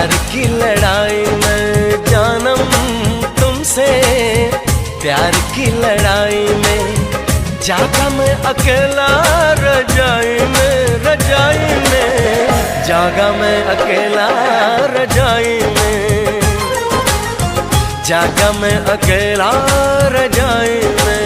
प्यार की लड़ाई में जानम तुमसे, प्यार की लड़ाई में जागा मैं अकेला रजाई में, रजाई में जागा मैं अकेला रजाई में, जागा मैं अकेला रजाई में।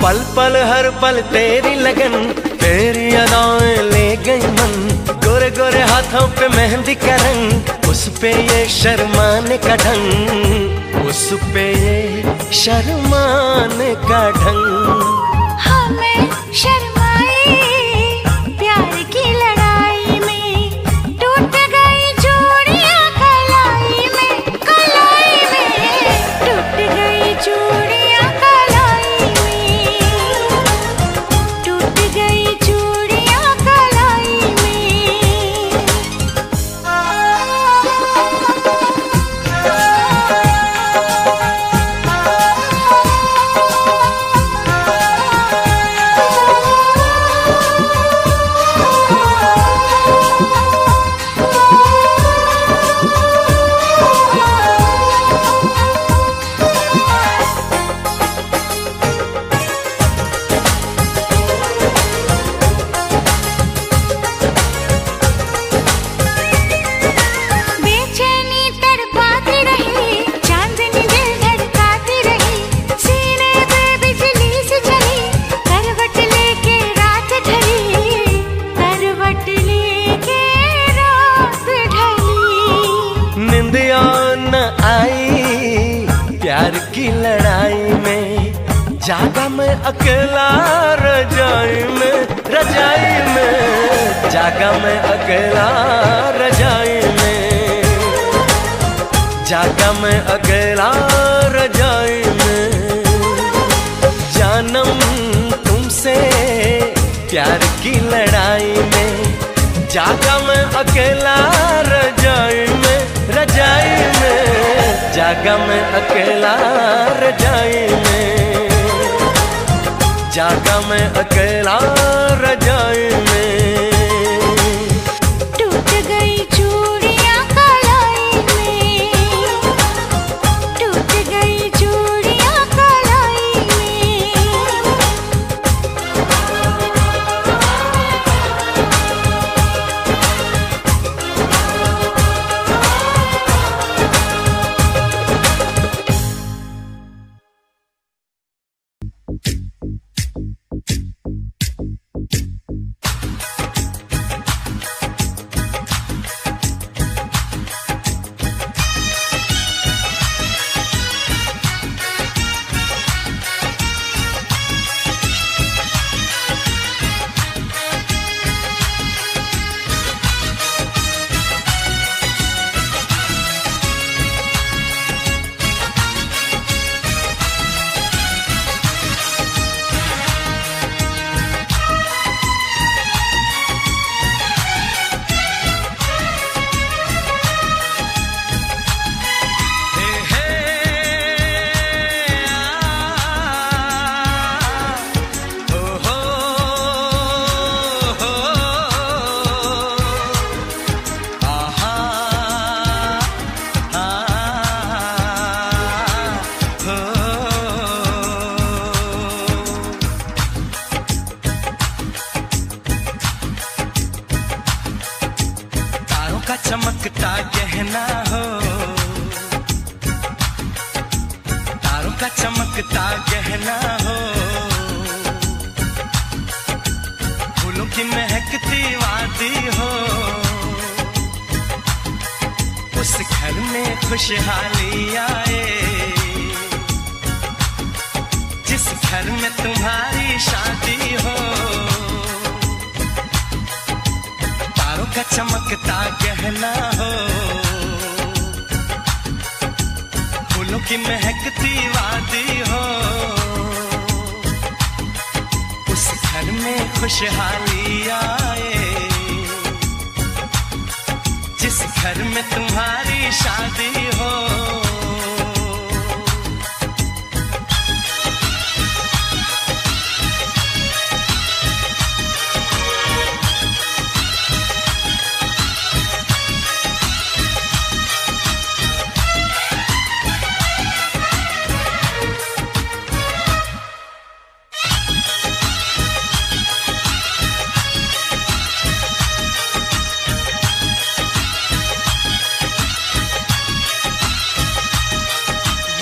पल पल हर पल तेरी लगन, तेरी अदाएं ले गई मन, गोरे गोरे हाथों पे मेहंदी का रंग, उस पे ये शर्माने का ढंग, उस पे ये शर्माने का ढंग। हमें शर्माए प्यार की लड़ाई में, टूट गई चूड़ियां कलाई में, कलाई में टूट गई चूड़ियां कलाई में, टूट गई चूड़ियां कलाई में। निंदिया न आई प्यार की लड़ाई में, जागा मैं अकेला रजाई में, रजाई में जागा मैं अकेला रजाई में, जागा मैं अकेला रजाई में। जानम तुमसे प्यार की लड़ाई में, जागा मैं अकेला रजाई में, रजाई में जागा मैं अकेला रजाई में, जागा मैं अकेला रजाई में। टूट गई चूड़ियां कलाई में, टूट गई चूड़ियां कलाई में। चमकता गहना हो, तारों का चमकता गहना हो, फूलों की महकती वादी हो, उस घर में खुशहाली आए जिस घर में तुम्हारी शादी हो। तारों का चमकता गहना हो, फूलों की महकती वादी हो, उस घर में खुशहाली आए, जिस घर में तुम्हारी शादी हो।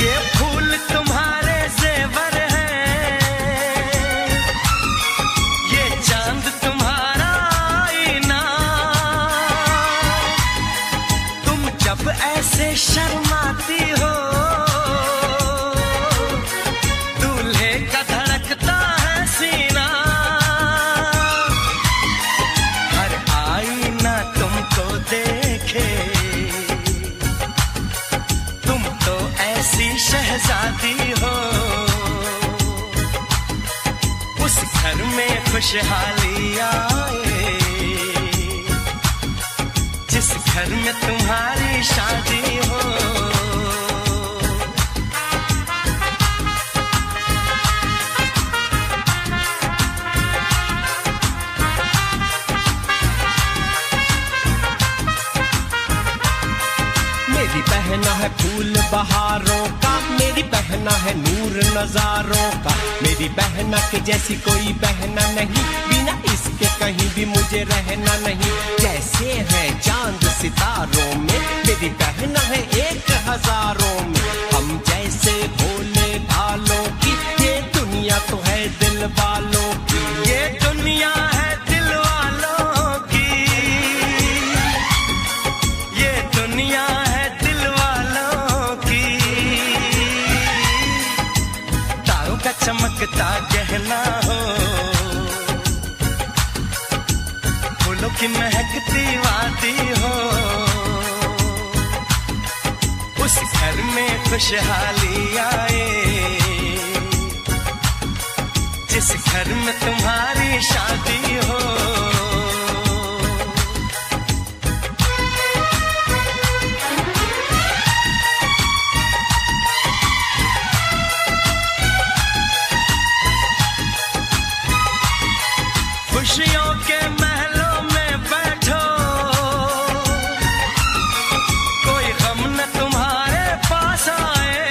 ये फूल तुम्हारे जेवर हैं, ये चांद तुम्हारा आईना, तुम जब ऐसे शर्माती हो, दूल्हे का धड़कता है सीना, हर आईना तुमको देखे, तुम तो ऐसी शहजादी हो, उस घर में खुशहाली आए, जिस घर में तुम्हारी शादी हो। मेरी बहना है फूल बहारों का, मेरी बहना है नूर नजारों का, मेरी बहना के जैसी कोई बहना नहीं, बिना इसके कहीं भी मुझे रहना नहीं। जैसे है चांद सितारों में, मेरी बहना है 1000 में, हम जैसे भोले भालों की, ये दुनिया तो है दिल वालों की, ये दुनिया है दिल वालों की, ये दुनिया है दिल वालों की। तारों का चमकता गहना हो, फूलों की महकती वादी हो, उस घर में खुशहाली आए, जिस घर में तुम्हारी शादी हो। खुशियों के महलों में बैठो, कोई गम न तुम्हारे पास आए,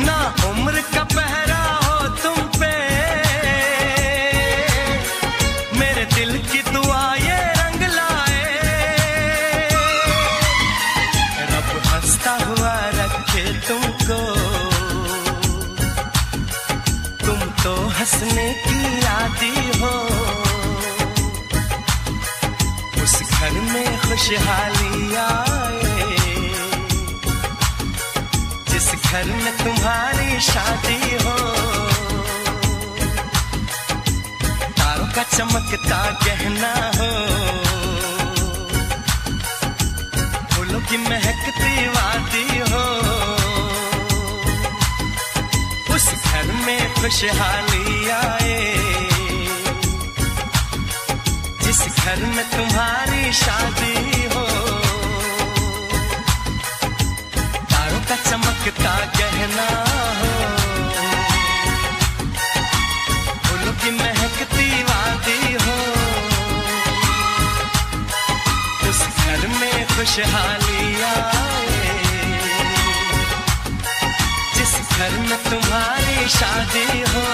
ना उम्र का पहरा हो तुम पे, मेरे दिल की दुआ ये रंग लाए, रब हंसता हुआ रखे तुमको, तुम तो हंसने की आदी हो, उस घर में खुशहाली आए, जिस घर में तुम्हारी शादी हो। तारों का चमकता गहना हो, फूलों की महकती वादी हो, उस घर में खुशहाली आए, जिस घर में तुम्हारी शादी हो। तारों का चमकता गहना हो, फूलों की महकती वादी हो, उस घर में खुशहाली आए, जिस घर में तुम्हारी शादी हो।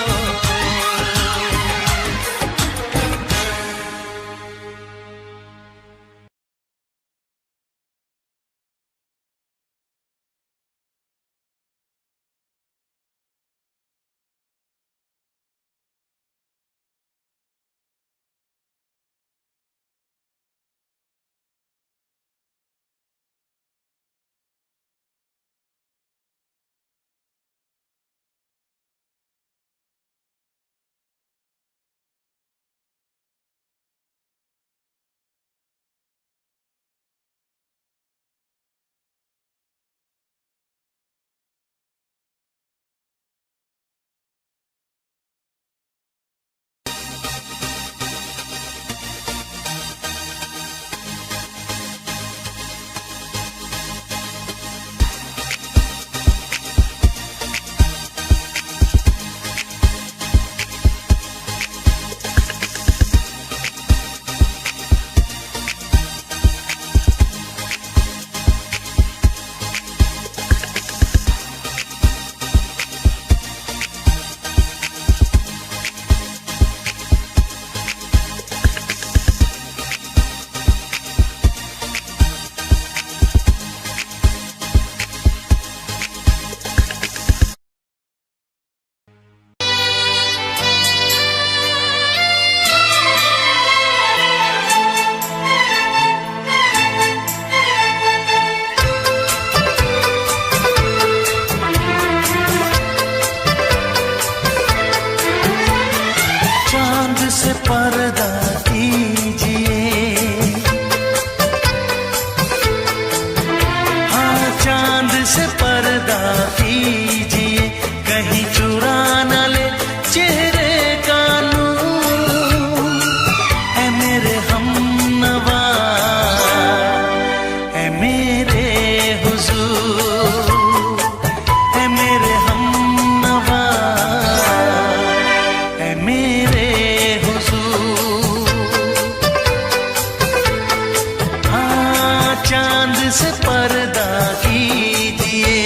से पर्दा कीजिए।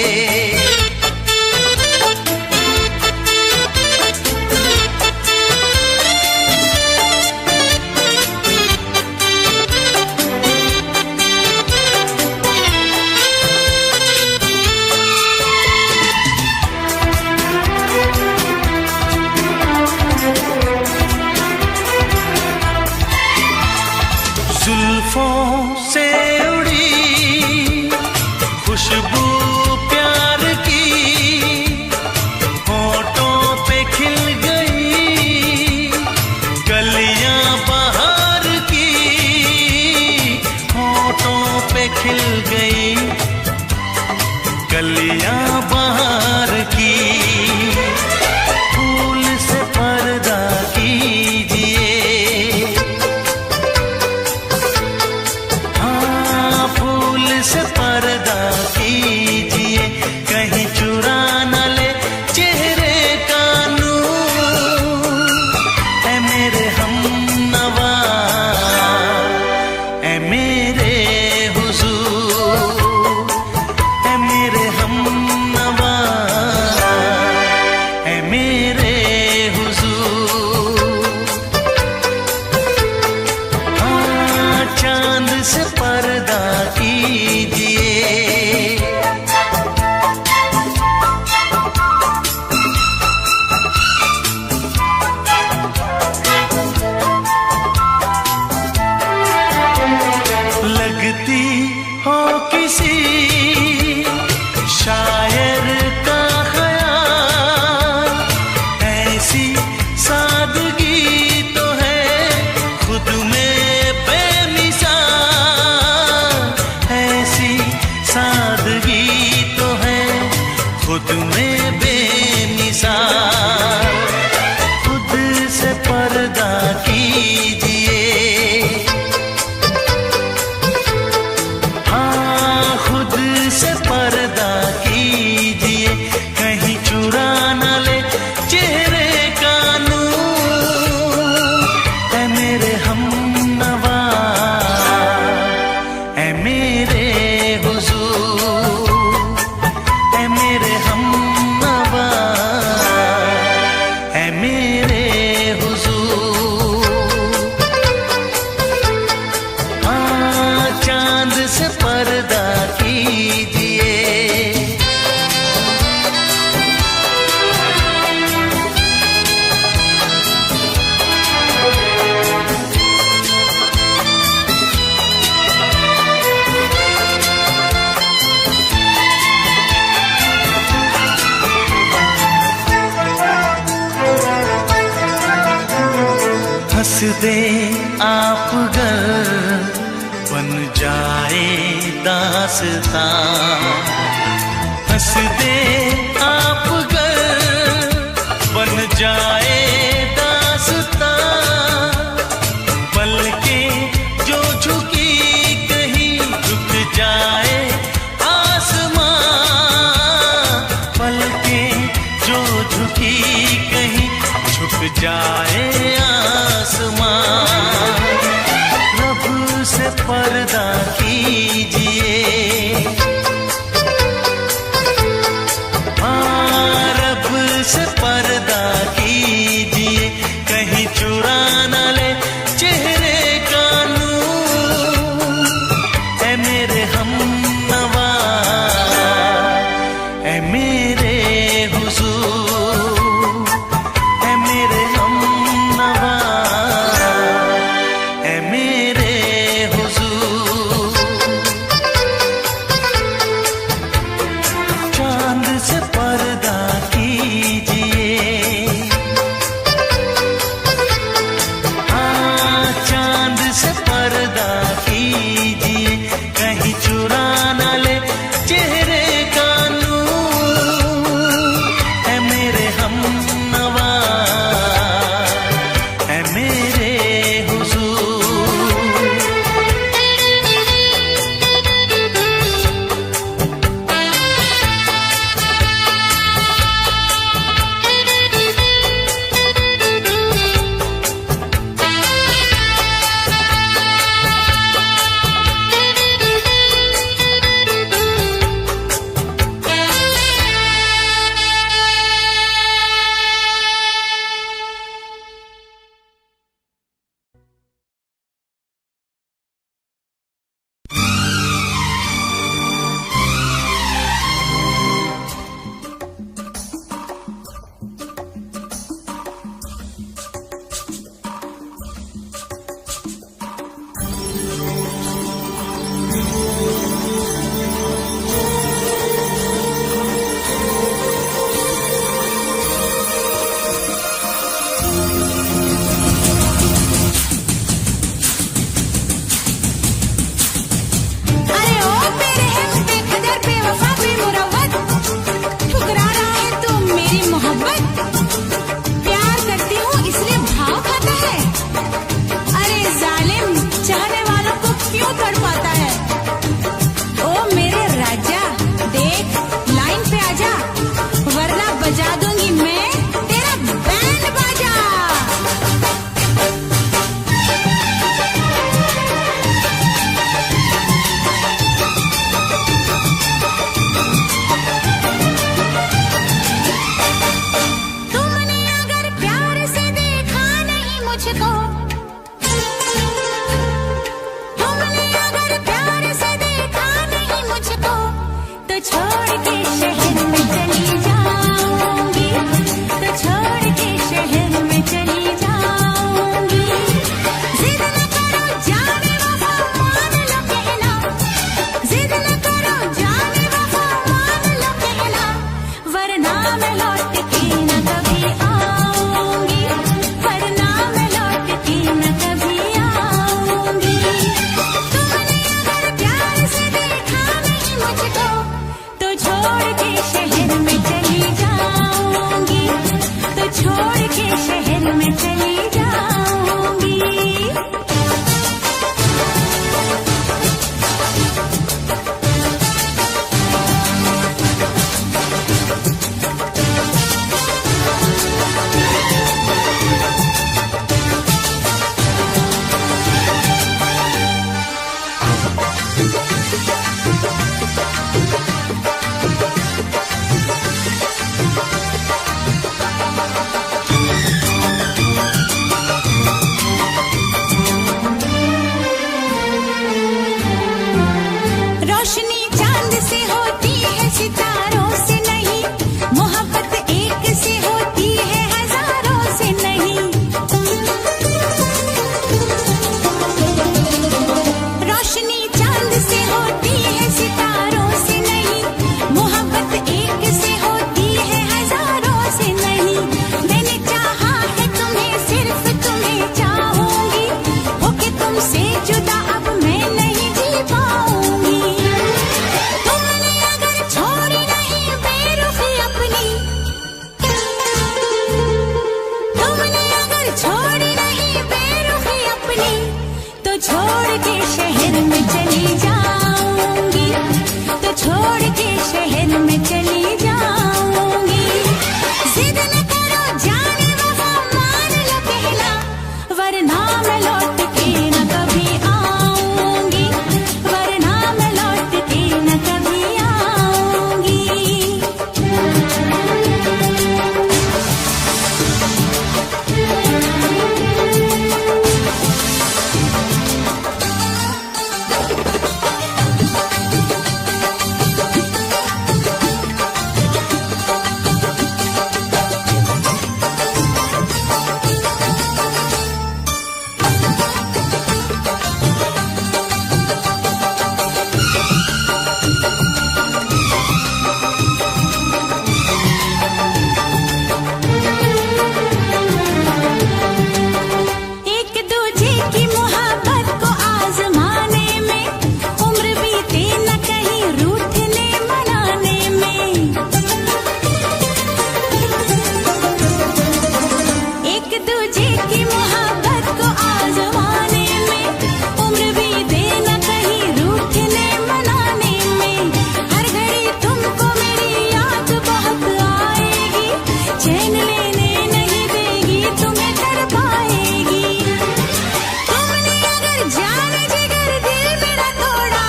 जुल्फों से उड़ी खुशबू प्यार की, होठों पे खिल गई कलियां बहार की, होठों पे खिल गई कलियां बहार की। फूल से पर्दा कीजिए, से पर्दा कीजिए, कहीं चुरा न ले चेहरे का नूर। ऐ मेरे हमनवा, ऐ मेरे हुजूर, ऐ मेरे हमनवा, ऐ मेरे हुजूर। हाँ, चांद से पर्दा कीजिए, लगती हो किसी शायर का ख्याल, ऐसी सादगी तो है खुद में बेमिसाल, ऐसी सादगी तो है खुद में बेमिसाल। खुद से पर्दा कीजिए, हाँ खुद से पर्दा कीजिए, कहीं चुरा न ले चेहरे का नूर। ऐ मेरे हमनवा, ऐ मेरे हुजूर, ऐ मेरे हमनवा, ऐ मेरे हुजूर। हाँ, चांद से पर्दा कीजिए, हंस दे आप गर बन जाए दास्तां, हंस दे आप गर बन जाए दास्तां। पलकें जो झुकी कहीं झुक जाए आसमां, पलकें जो झुकी कहीं झुक जाए आसमां। रब से पर्दा कीजिए, हाँ रब से पर्दा कीजिए, कहीं चुरा न ले चेहरे का नूर। ऐ मेरे हमनवा, ऐ मेरे हुजूर, ऐ मेरे हमनवा, ऐ मेरे हुजूर। रोशनी चांद से होती है सितारों से नहीं, मोहब्बत एक से होती है हजारों से नहीं। रोशनी चांद से होती है सितारों से नहीं, मोहब्बत एक से होती है हजारों से नहीं। मैंने चाहा है तुम्हें, सिर्फ तुम्हें चाहूंगी, होके तुमसे जुदा अब मैं नहीं जी पाऊंगी। तुमने अगर छोड़ी नहीं बेरुखी अपनी, तुमने अगर छोड़ी नहीं बेरुखी अपनी, तो छोड़ के शहर में चली जाऊंगी, तो छोड़ के शहर में चली जाऊंगी। जिद न करो जाने वफा, मान लो कहना, वरना मैं लौट के न कभी आऊंगी, वरना मैं लौट के न कभी आऊंगी। एक दूजे की मोहब्बत को आजमाने में, उम्र बीते न कहीं रूठने मनाने में। एक दूजे की मोहब्बत को आजमाने में, उम्र बीते न कहीं रूठने मनाने में। हर घड़ी तुमको मेरी याद बहुत आएगी, चैन लेने नहीं देगी, तुम्हें कर पाएगी। तुमने अगर जान जिगर दिल मेरा तोड़ा,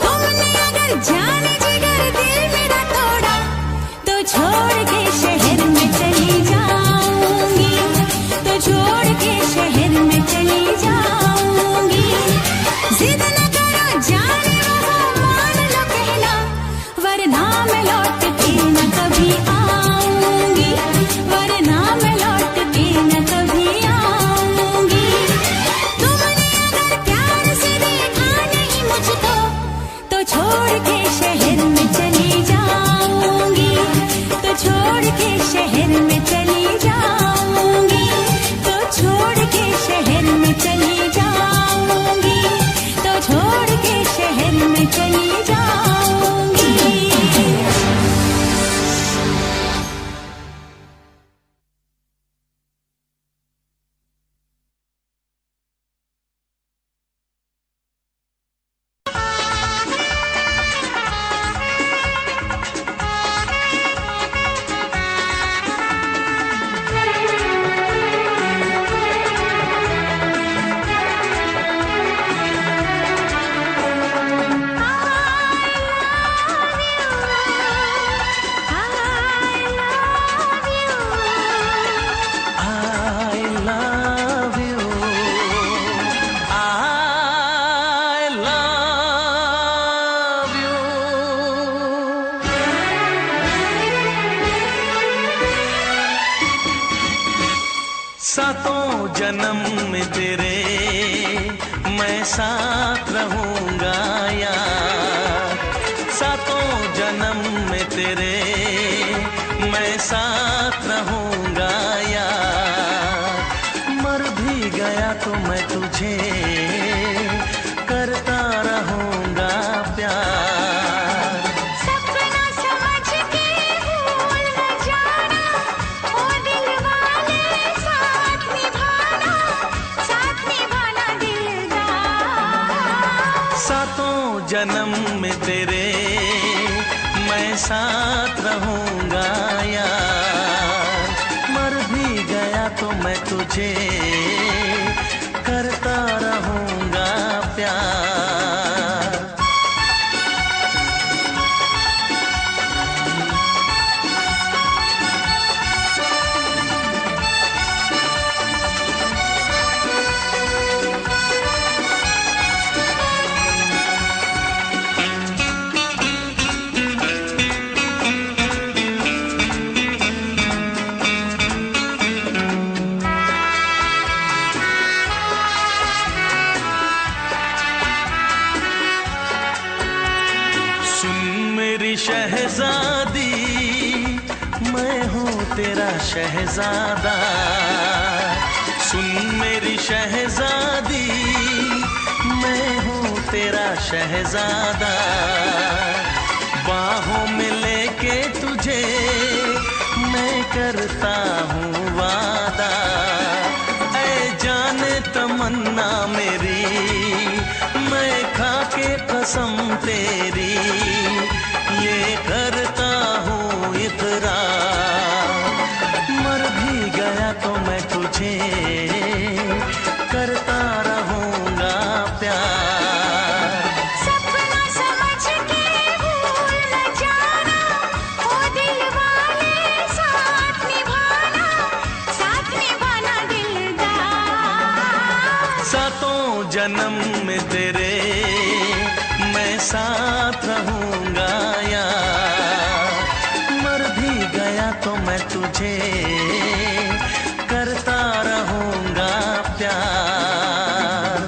तुमने अगर जान जिगर दिल मेरा तोड़ा, तो छोड़ के शहर में चली जाऊंगी, तो छोड़ के शहर में चली जाऊंगी। जिद न करो जाने वफा, मान लो कहना, वरना मैं लौट के न कभी आऊंगी, वरना मैं लौट के न कभी आऊंगी। तुमने अगर प्यार से देखा नहीं मुझको, तो छोड़ के शहर में चली जाऊंगी, तो छोड़ के शहर में चली जाऊंगी, तो छोड़ के शहर में चली जाऊंगी, तो छोड़ के शहर में चली जाऊंगी। सातों जन्म में तेरे मैं साथ रहूंगा यार, सातों जन्म में तेरे मैं साथ रहूंगा यार। मर भी गया तो मैं तुझे करता रहूंगा प्यार। सपना समझ के भूल न जाना, ओ दिल वाले साथ निभाना, साथ निभाना दिलदार। सातों जन्म में तेरे मैं साथ रहूंगा यार। मर भी गया तो मैं तुझे करता रहूंगा प्यार। शहजादी, मैं हूँ तेरा शहजादा। सुन मेरी शहजादी, मैं हूँ तेरा शहजादा। बाहों में लेके तुझे मैं करता हूँ वादा। ऐ जाने तमन्ना मेरी, मैं खा के कसम तेरी ये करता हूँ इकरार। मर भी गया तो मैं तुझे करता रहूँगा प्यार। सपना समझ के भूल न जाना, ओ दिल वाले साथ निभाना दिलदार। सातों जन्म में तेरे मैं साथ रहूँगा यार। मर भी गया तो मैं तुझे करता रहूँगा प्यार।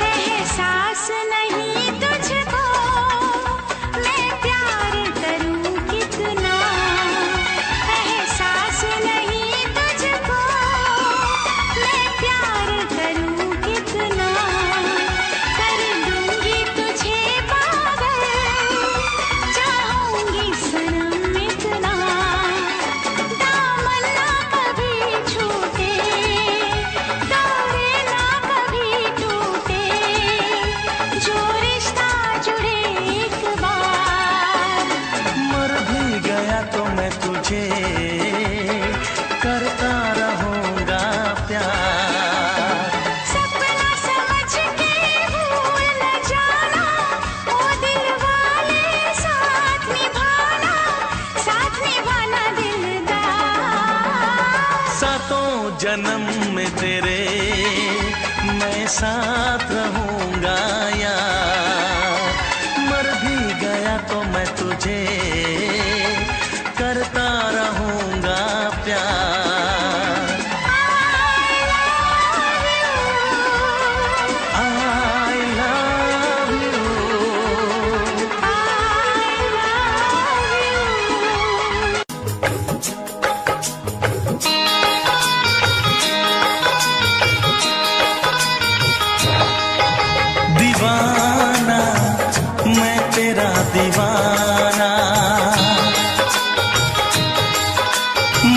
एहसास नहीं तुझको मैं प्यार करूं कितना, एहसास नहीं तुझको मैं प्यार करूं कितना। कर दूंगी तुझे पागल, चाहूंगी सनम इतना। दामन ना कभी छूटे, तारे ना कभी टूटे, जो रिश्ता जुड़े एक बार। मर भी गया तो मैं तुझे करता रहूँगा प्यार। सपना समझ के भूल न जाना, ओ दिल वाले साथ निभाना दिलदार। सातों जन्म में तेरे मैं साथ रहूँगा यार। मर भी गया तो मैं तुझे करता रहूँगा प्यार। I love you। दीवाना मैं तेरा दीवाना,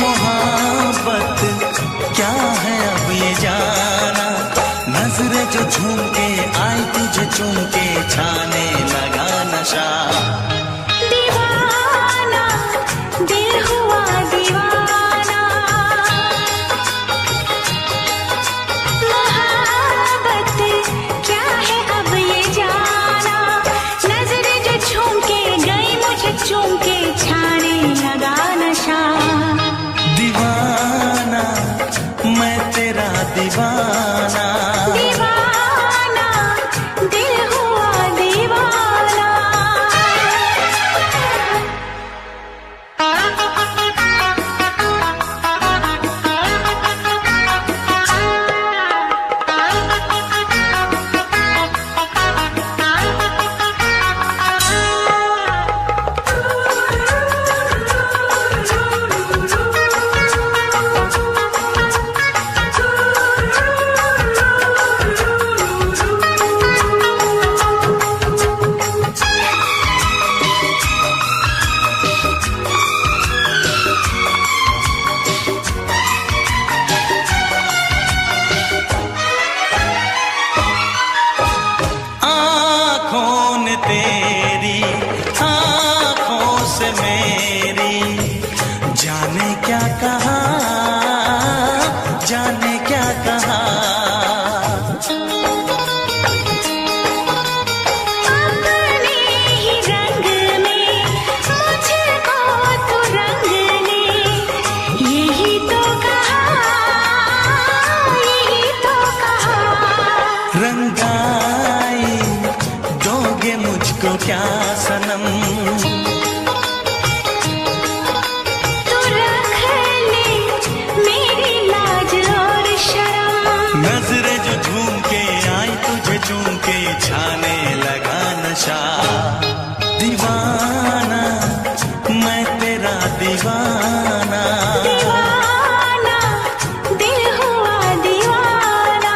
मोहब्बत क्या है अब ये जाना। नजरें जो झूम के आई तुझे चूम के छाने लगा नशा। दीवाना दिल हुआ दीवाना, मोहब्बत क्या है अब ये जाना। नजरें जो झूम के गई मुझे चूम के छाने लगा नशा। दीवाना मैं तेरा दीवाना, दीवाना दिल हुआ दीवाना। क्या सनम। तू रख ले मेरी लाज और शर्म। नजरें जो झूम के आई तुझे चूम के छाने लगा नशा। दीवाना मैं तेरा दीवाना। दीवाना दिल हुआ दीवाना।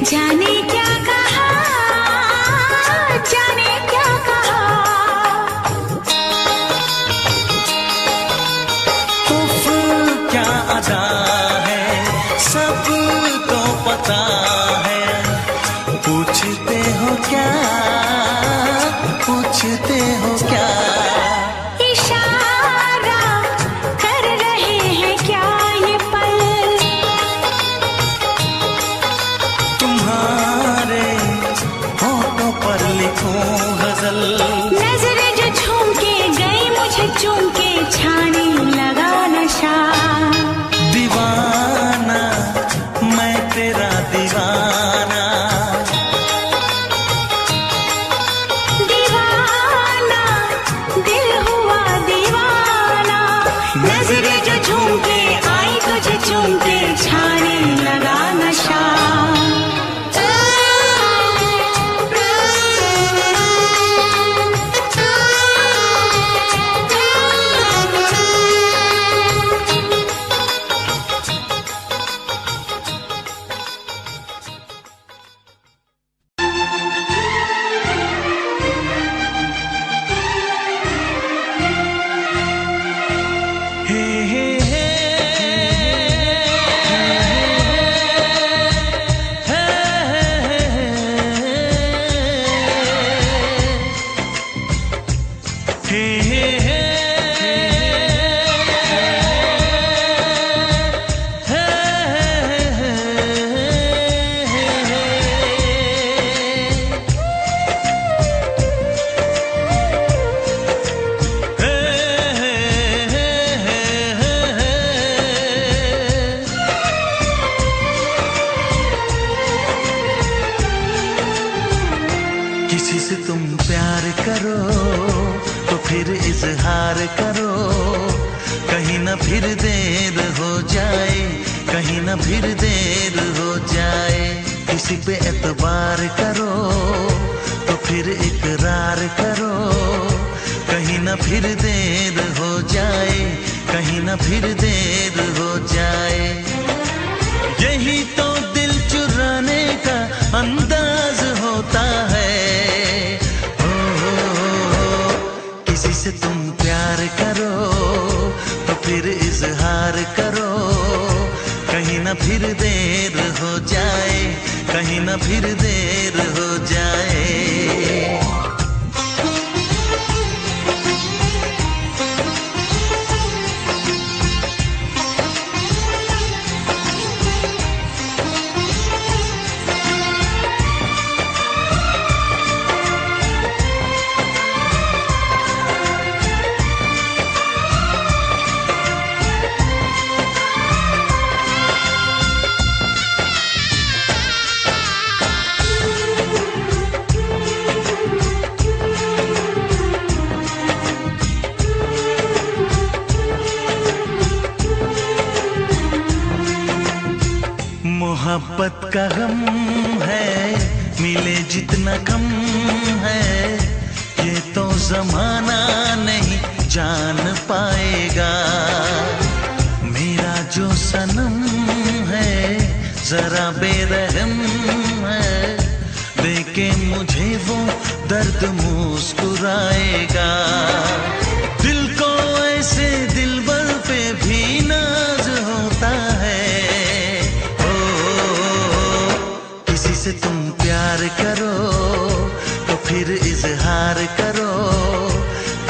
जाने क्या कहा, जाने क्या कहा। उफ क्या अदा है सबको पता है। पूछते हो क्या, पूछते हो क्या। इशारा कर रहे हैं क्या ये पल। तुम्हारे होठों पर लिखूं गजल। नजरें जो झूम के गई मुझे चूम के छाने लगा नशा। दीवाना मैं तेरा दीवाना। दीवाना दिल हुआ दीवाना। नजरें जो झूम के आई तुझे चूम के छाने लगा नशा। हे हे हे किसी से तुम प्यार करो तो फिर इजहार करो। कहीं ना फिर देर हो जाए, कहीं ना फिर देर हो जाए। किसी पे एतबार करो तो फिर इकरार करो। कहीं ना फिर देर हो जाए, कहीं ना फिर देर हो जाए। यही तो दिल चुराने का अंदाज होता है। किसी से तुम प्यार करो तो फिर इजहार करो। कहीं ना फिर देर हो जाए, कहीं ना फिर देर हो जाए। मोहब्बत का गम है मिले जितना कम है। ये तो जमाना नहीं जान पाएगा। मेरा जो सनम है जरा बेरहम है। देख के मुझे वो दर्द मुस्कुराएगा। दिल को ऐसे दिलबर पे भी नाज होता है। ओ, किसी से तुम प्यार करो तो फिर इजहार करो,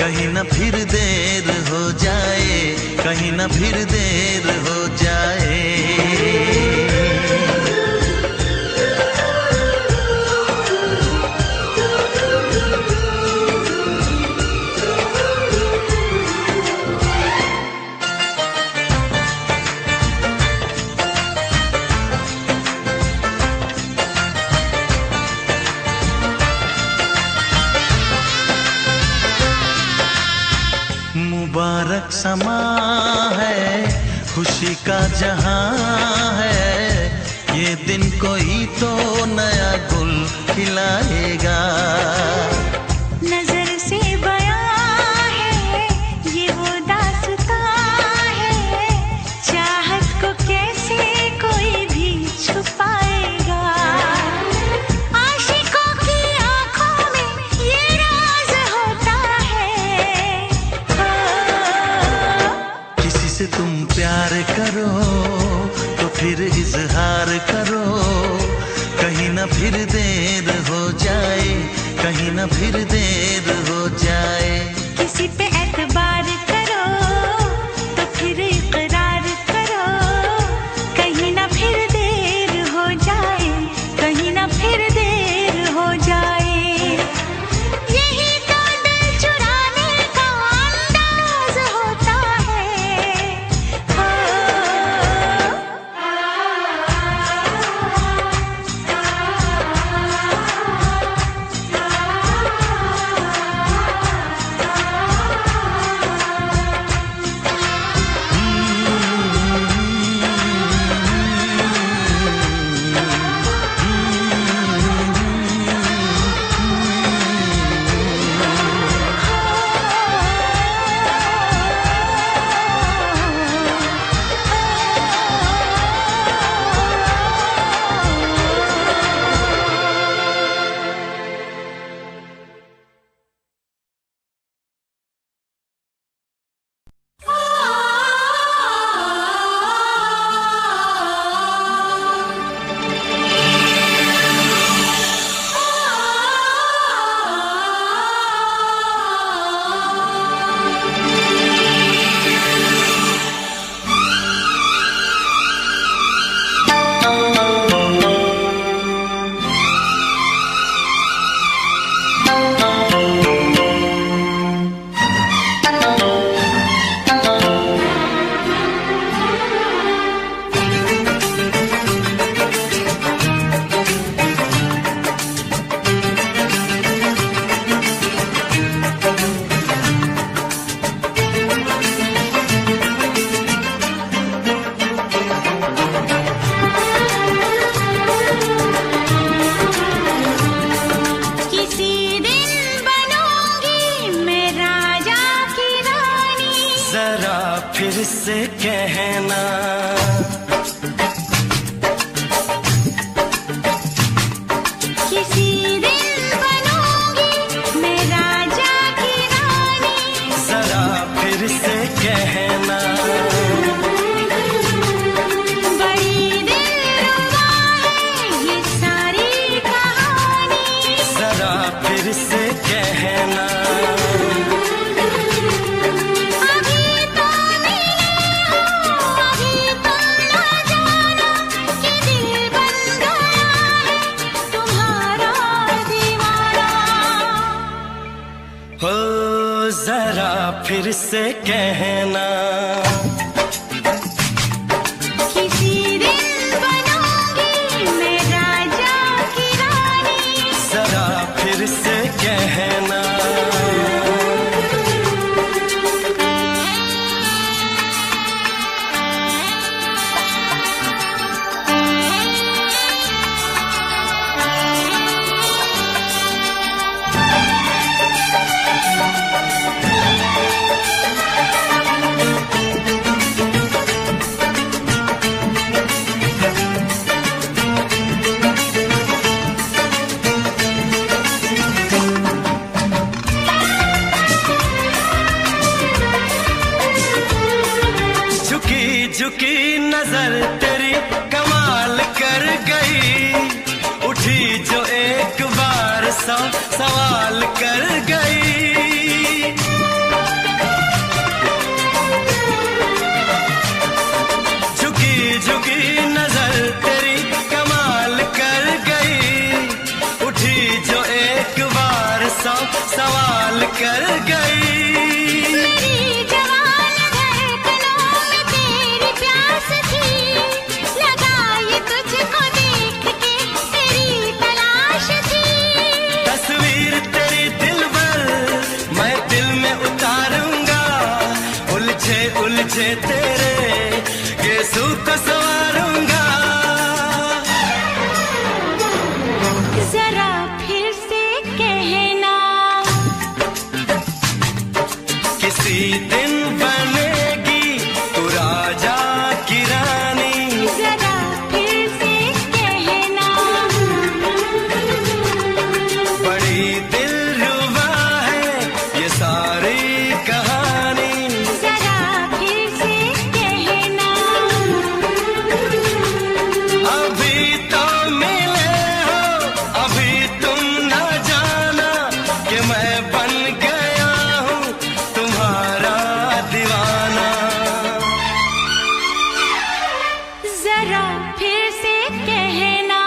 कहीं ना फिर देर हो जाए, कहीं ना फिर देर हो जाए। मुबारक समा है, खुशी का जहां है, ये दिन कोई तो नया गुल खिलाएगा। नजर से बयां है ये वो दास्तां है, चाहत को कैसे कोई भी छुपाएगा। आशिकों की आंखों में ये राज होता है। किसी से तुम प्यार करो तो फिर इजहार करो, कहीं ना फिर देर हो जाए, कहीं ना फिर देर हो जाए। किसी पे एतबार करो तो फिर इकरार करो, कहीं ना फिर देर हो जाए, कहीं ना फिर देर हो जाए। यही तो दिल चुराने का अंदाज होता है। हो फिर से कहना, किसी दिन बनूंगी मैं राजा की रानी। जरा फिर से कहना, बड़ी दिलरुबा है ये सारी कहानी। जरा फिर से कहना, हो जरा फिर से कहना, किसी दिन बनूंगी मैं राजा की रानी। जरा फिर से कहना, कर गई। मेरी जवान धड़कनों में तेरी प्यास थी, लगाई तुझको देख के तेरी तलाश थी। तस्वीर तेरी दिलबर मैं दिल में उतारूंगा, उलझे उलझे तेरे गेसू को संवारूंगा। जरा फिर से कहना, किसी दिन बनेगी तू राजा की रानी। जरा फिर से कहना, बड़ी दिलरुबा है ये सारी कहानी। जरा फिर से कहना, अभी तो मिले हो, अभी तुम ना जाना कि मैं बन गया हूँ तुम्हारा दीवाना। जरा फिर से कहना,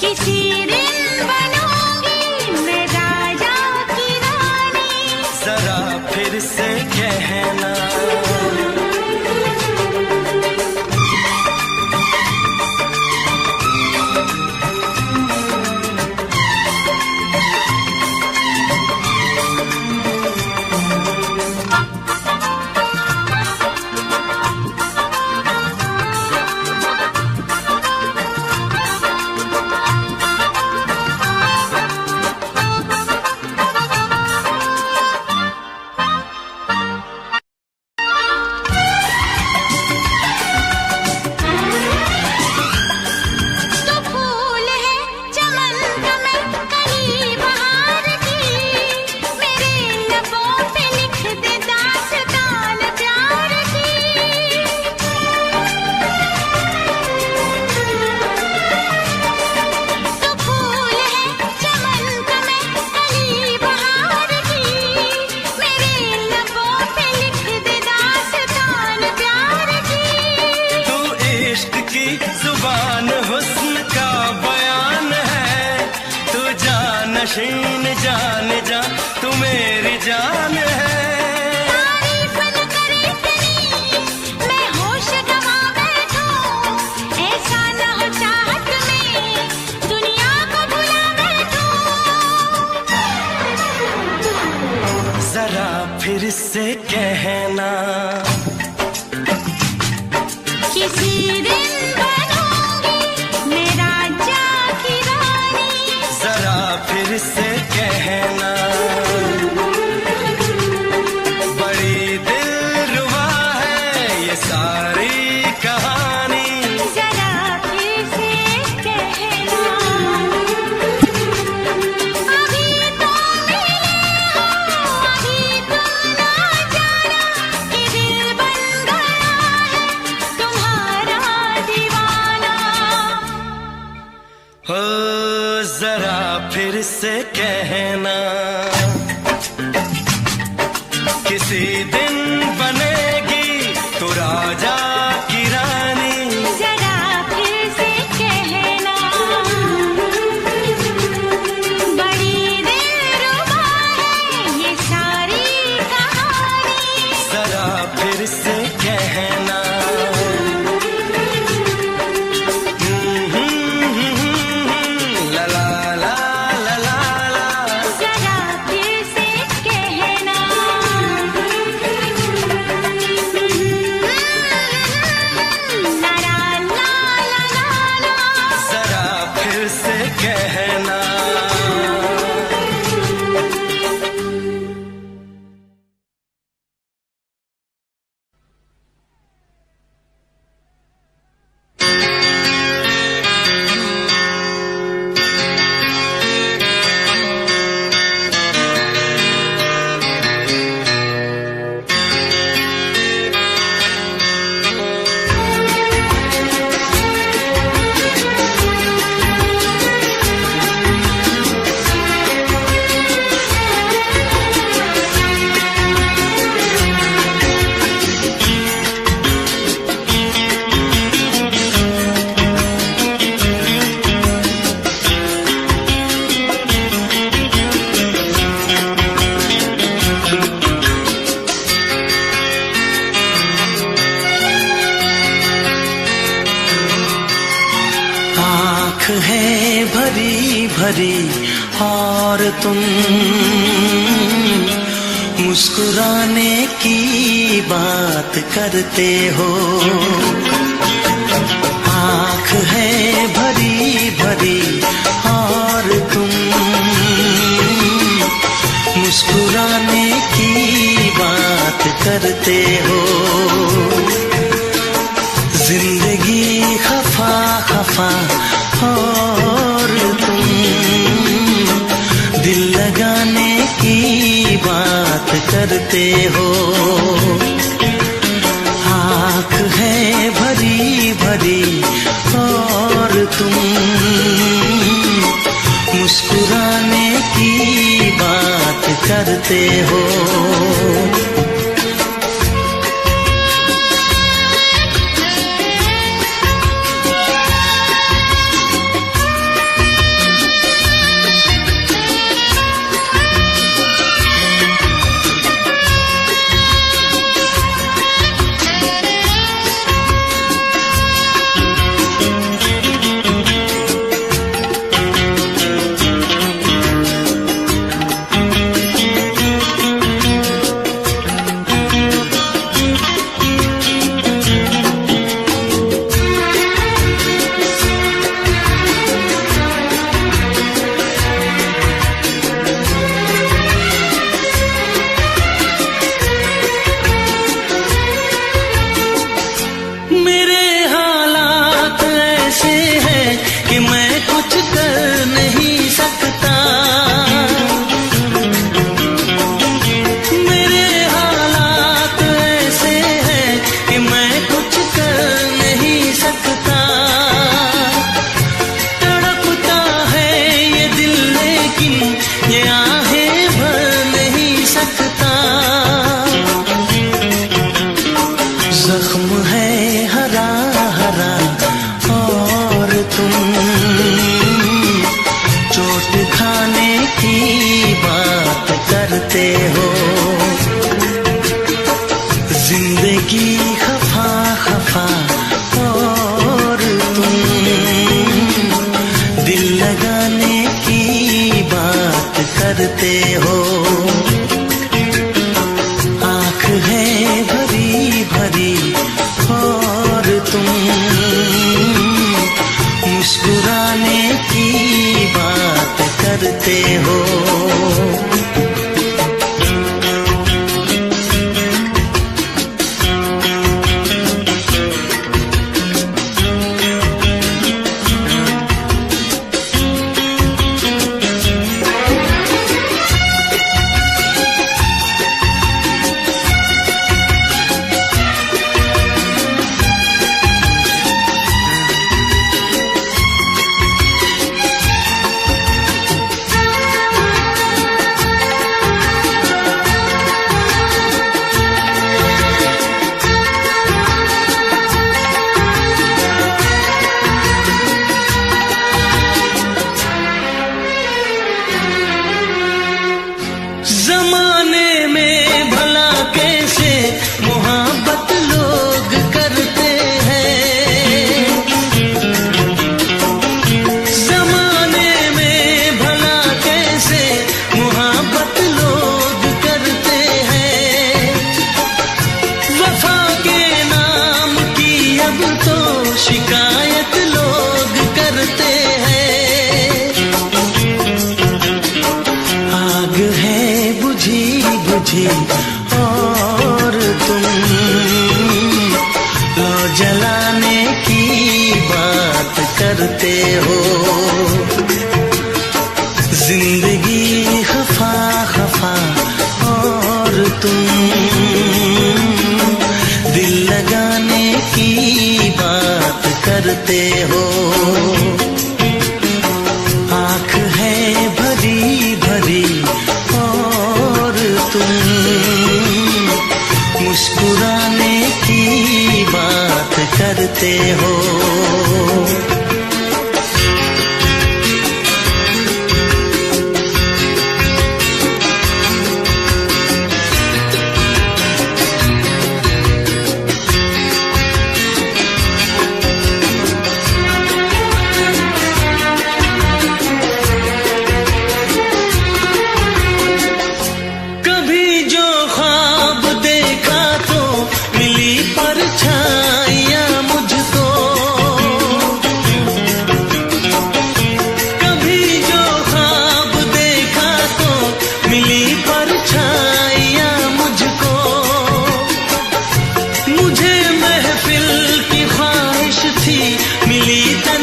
किसी दिन बनूंगी मैं राजा की रानी। जरा फिर से कहना, तो फूल है चमन का मैं कली बहार की, मेरे लबों पे लिख दे दास्तान प्यार की। तो फूल है चमन का मैं कली बहार की, मेरे लबों पे लिख दे दास्तान प्यार की। तू इश्क की जुबान हुस्न का बयान है, तू जानशीन जान जा तू मेरी जान है। तारीफ न करे इतनी मैं होश गवा बैठूं, ऐसा न हो चाहत में दुनिया को भुला बैठूं। जरा फिर से कहना, किसी दिन बनूंगी मैं राजा की रानी। जरा फिर से कहना, बड़ी दिलरुबा है ये सारी कहानी। जरा फिर से कहना, अभी तो मिले हो, अभी तुम ना जाना कि दिल बन गया है तुम्हारा दीवाना। हो जरा फिर से कहना, किसी दिन बनेगी तू राजा की रानी। जरा फिर से कहना, बड़ी दिलरुबा है ये सारी कहानी। जरा फिर से कहना, ला ला ला ला ला ला। जरा फिर से कहना, आँख है भरी भरी और तुम मुस्कुराने की बात करते हो। आँख है भरी भरी और तुम मुस्कुराने की बात करते हो। जिंदगी खफा खफा और तुम दिल लगाने की बात करते हो। आँख है भरी भरी और तुम मुस्कुराने की बात करते हो। जख्म है हरा हरा और तुम चोट खाने की बात करते हो। जिंदगी खफा खफा और तुम दिल लगाने की बात करते हो। आँख है भरी भरी और तुम मुस्कुराने की बात करते हो। जमाने में भला कैसे मोहब्बत लोग करते हैं। जमाने में भला कैसे मोहब्बत लोग करते हैं। वफा के नाम की अब तो शिकायत लोग करते हैं। आग है बुझी बुझी और तुम लो जलाने की बात करते हो। जिंदगी खफा खफा और तुम दिल लगाने की बात करते हो। आँख है भरी भरी और तुम मुस्कुराने की बात करते हो।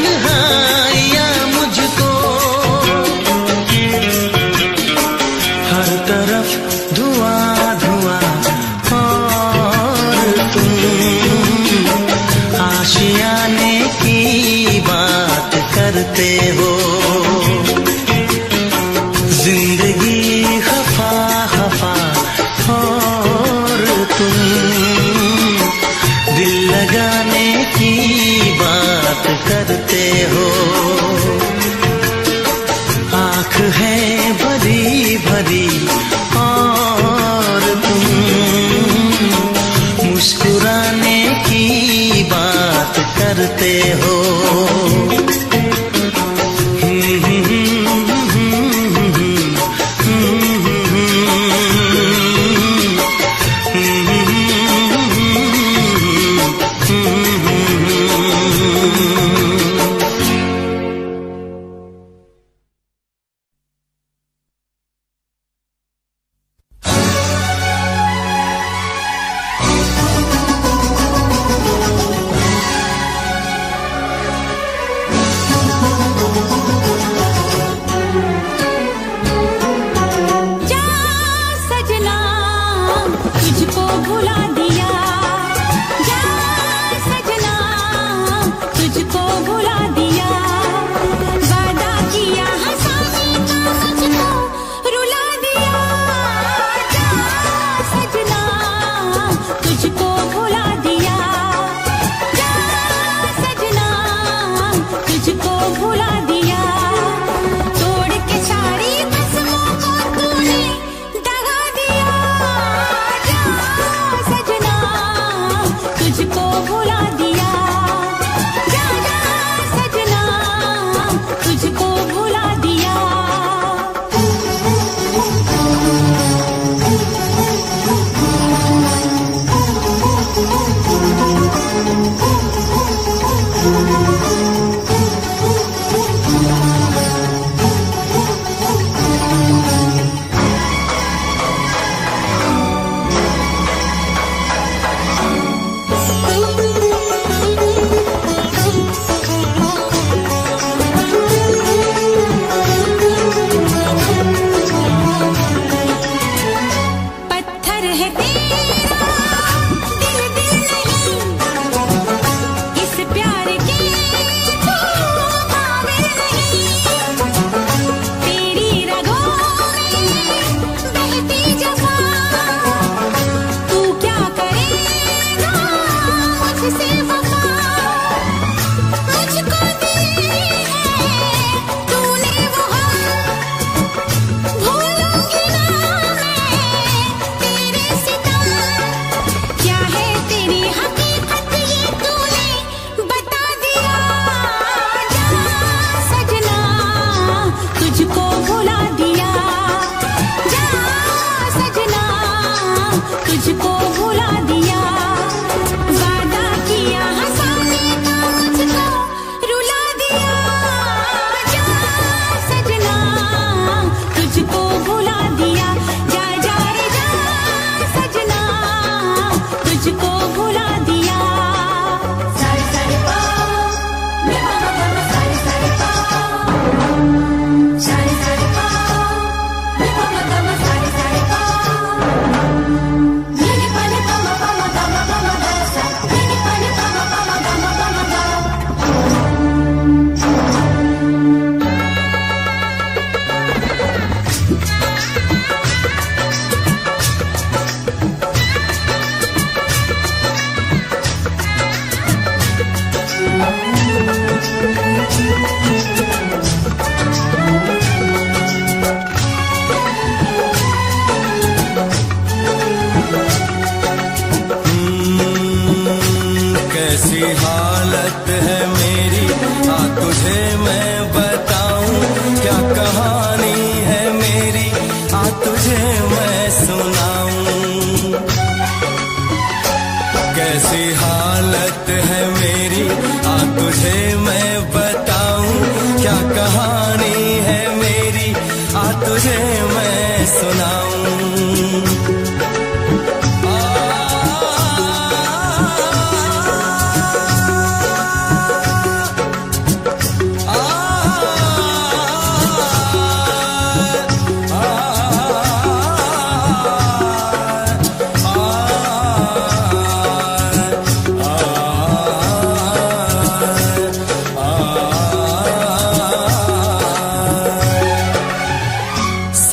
तन्हाइयाँ मुझको, हर तरफ धुआं धुआं और तुम आशियाने की बात करते हो। जिंदगी खफा खफा और तुम दिल लगाने की बात करते हो। आँख है भरी भरी और तुम मुस्कुराने की बात करते हो।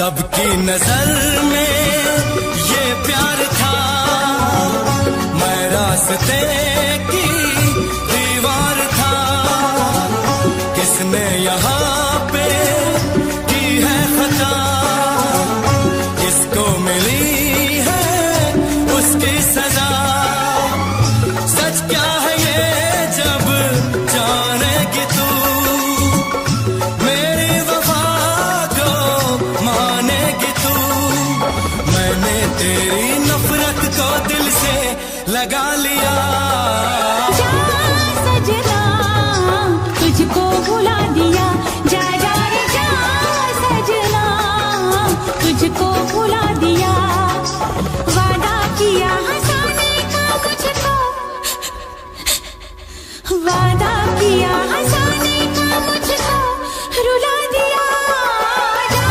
सबकी नजर में ये प्यार था, मैं रास्ते की दीवार था। किसने यहाँ पे की है खता, किसको मिली है उसकी सजा। सच क्या है ये जब जानेगी तू, मेरी वफा को मानेगी तू। मैंने तेरी नफरत को दिल से लगा लिया। जा सजना तुझको भुला दिया, जा जा रे जा सजना तुझको भुला दिया। वादा किया हंसाने का मुझको, वादा किया हंसाने का मुझको रुला दिया। जा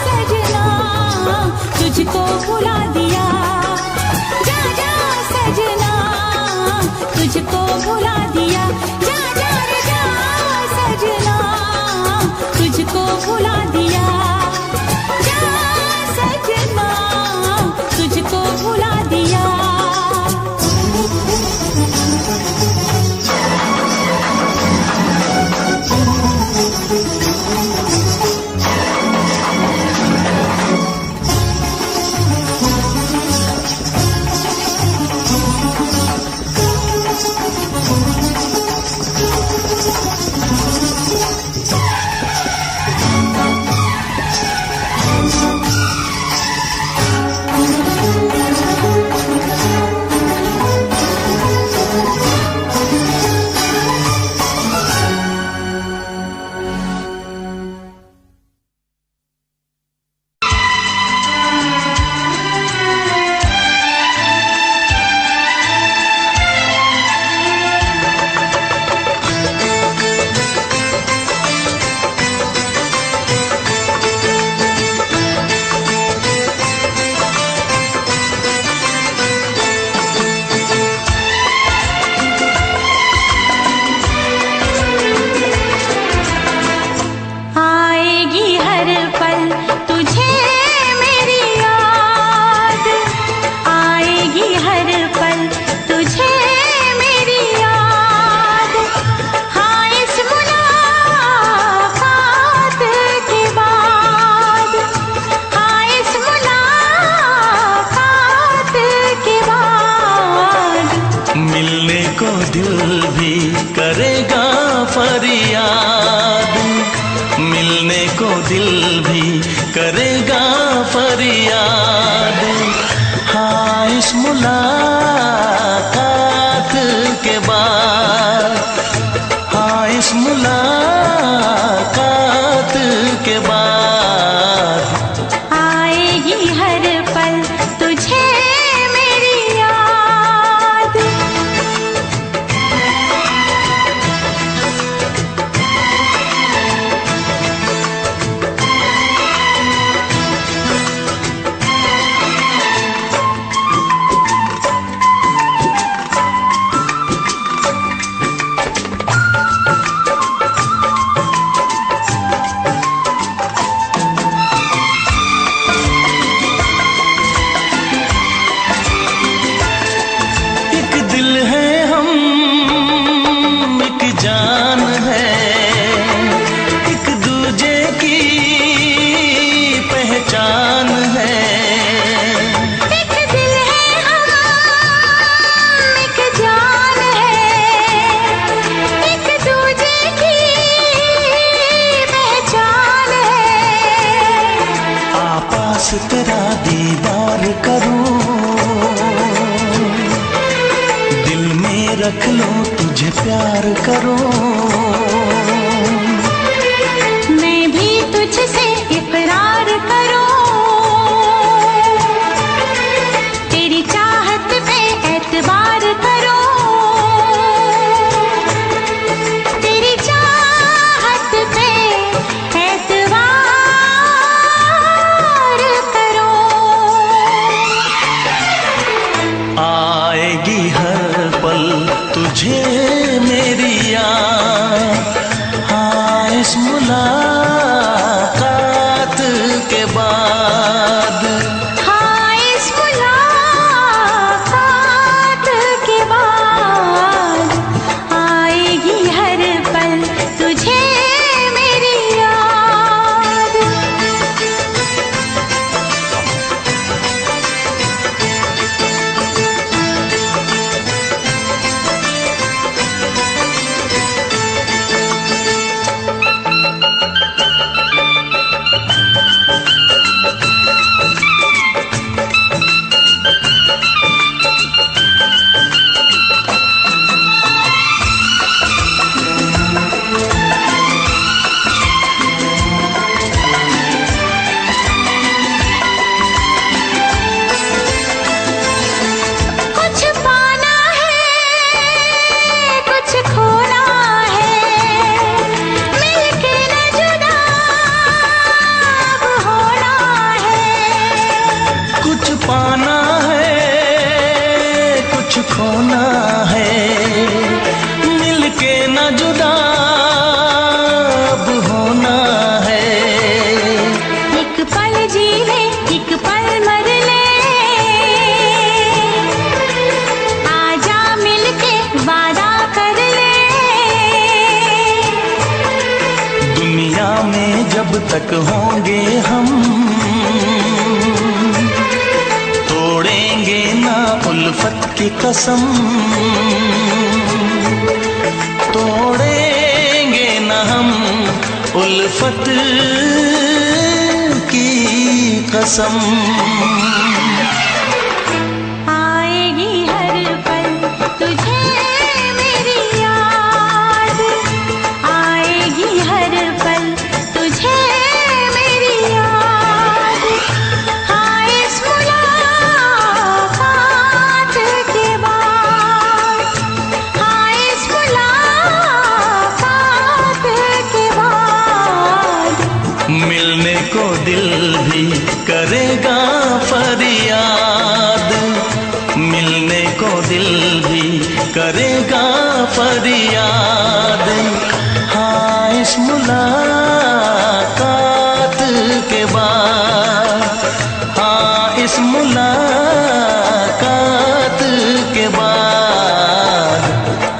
सजना तुझको भुला दिया, जा जा सजना तुझको भुला दिया। जा जा रे जा सजना तुझको भुला दिया, जा सजना तुझको भुला दिया। दिल भी करेगा फरियाद। हाँ इस मुलाकात के बाद, हाँ इस मुलाकात के बाद आएगी हर पल तुझे मेरी याद। जान है एक दूजे की पहचान है। एक दिल है हम एक जान है, एक दूजे की पहचान है। आपास तेरा दीदार करूं, दिल में रख लो तुझे प्यार करो। मैं भी तुझसे इकरार करूं, तेरी चाहत पे एतबार करो। तेरी चाहत पे एतबार करो। आएगी हर पल तुझे मेरी याद। हाँ इस मुलाकात के बाद दुनिया में जब तक होंगे हम, तोड़ेंगे ना उल्फत की कसम, तोड़ेंगे ना हम उल्फत की कसम। आएगी हर पल तुझे मेरी याद, आएगी हर पल तुझे मेरी याद। हाँ इस मुलाकात के बाद, हाँ इस मुलाकात के बाद मिलने को दिल भी करेगा फरियाद, मिलने को दिल भी करेगा फरियाद। हाँ इस मुलाकात के बाद, हाँ इस मुलाकात के बाद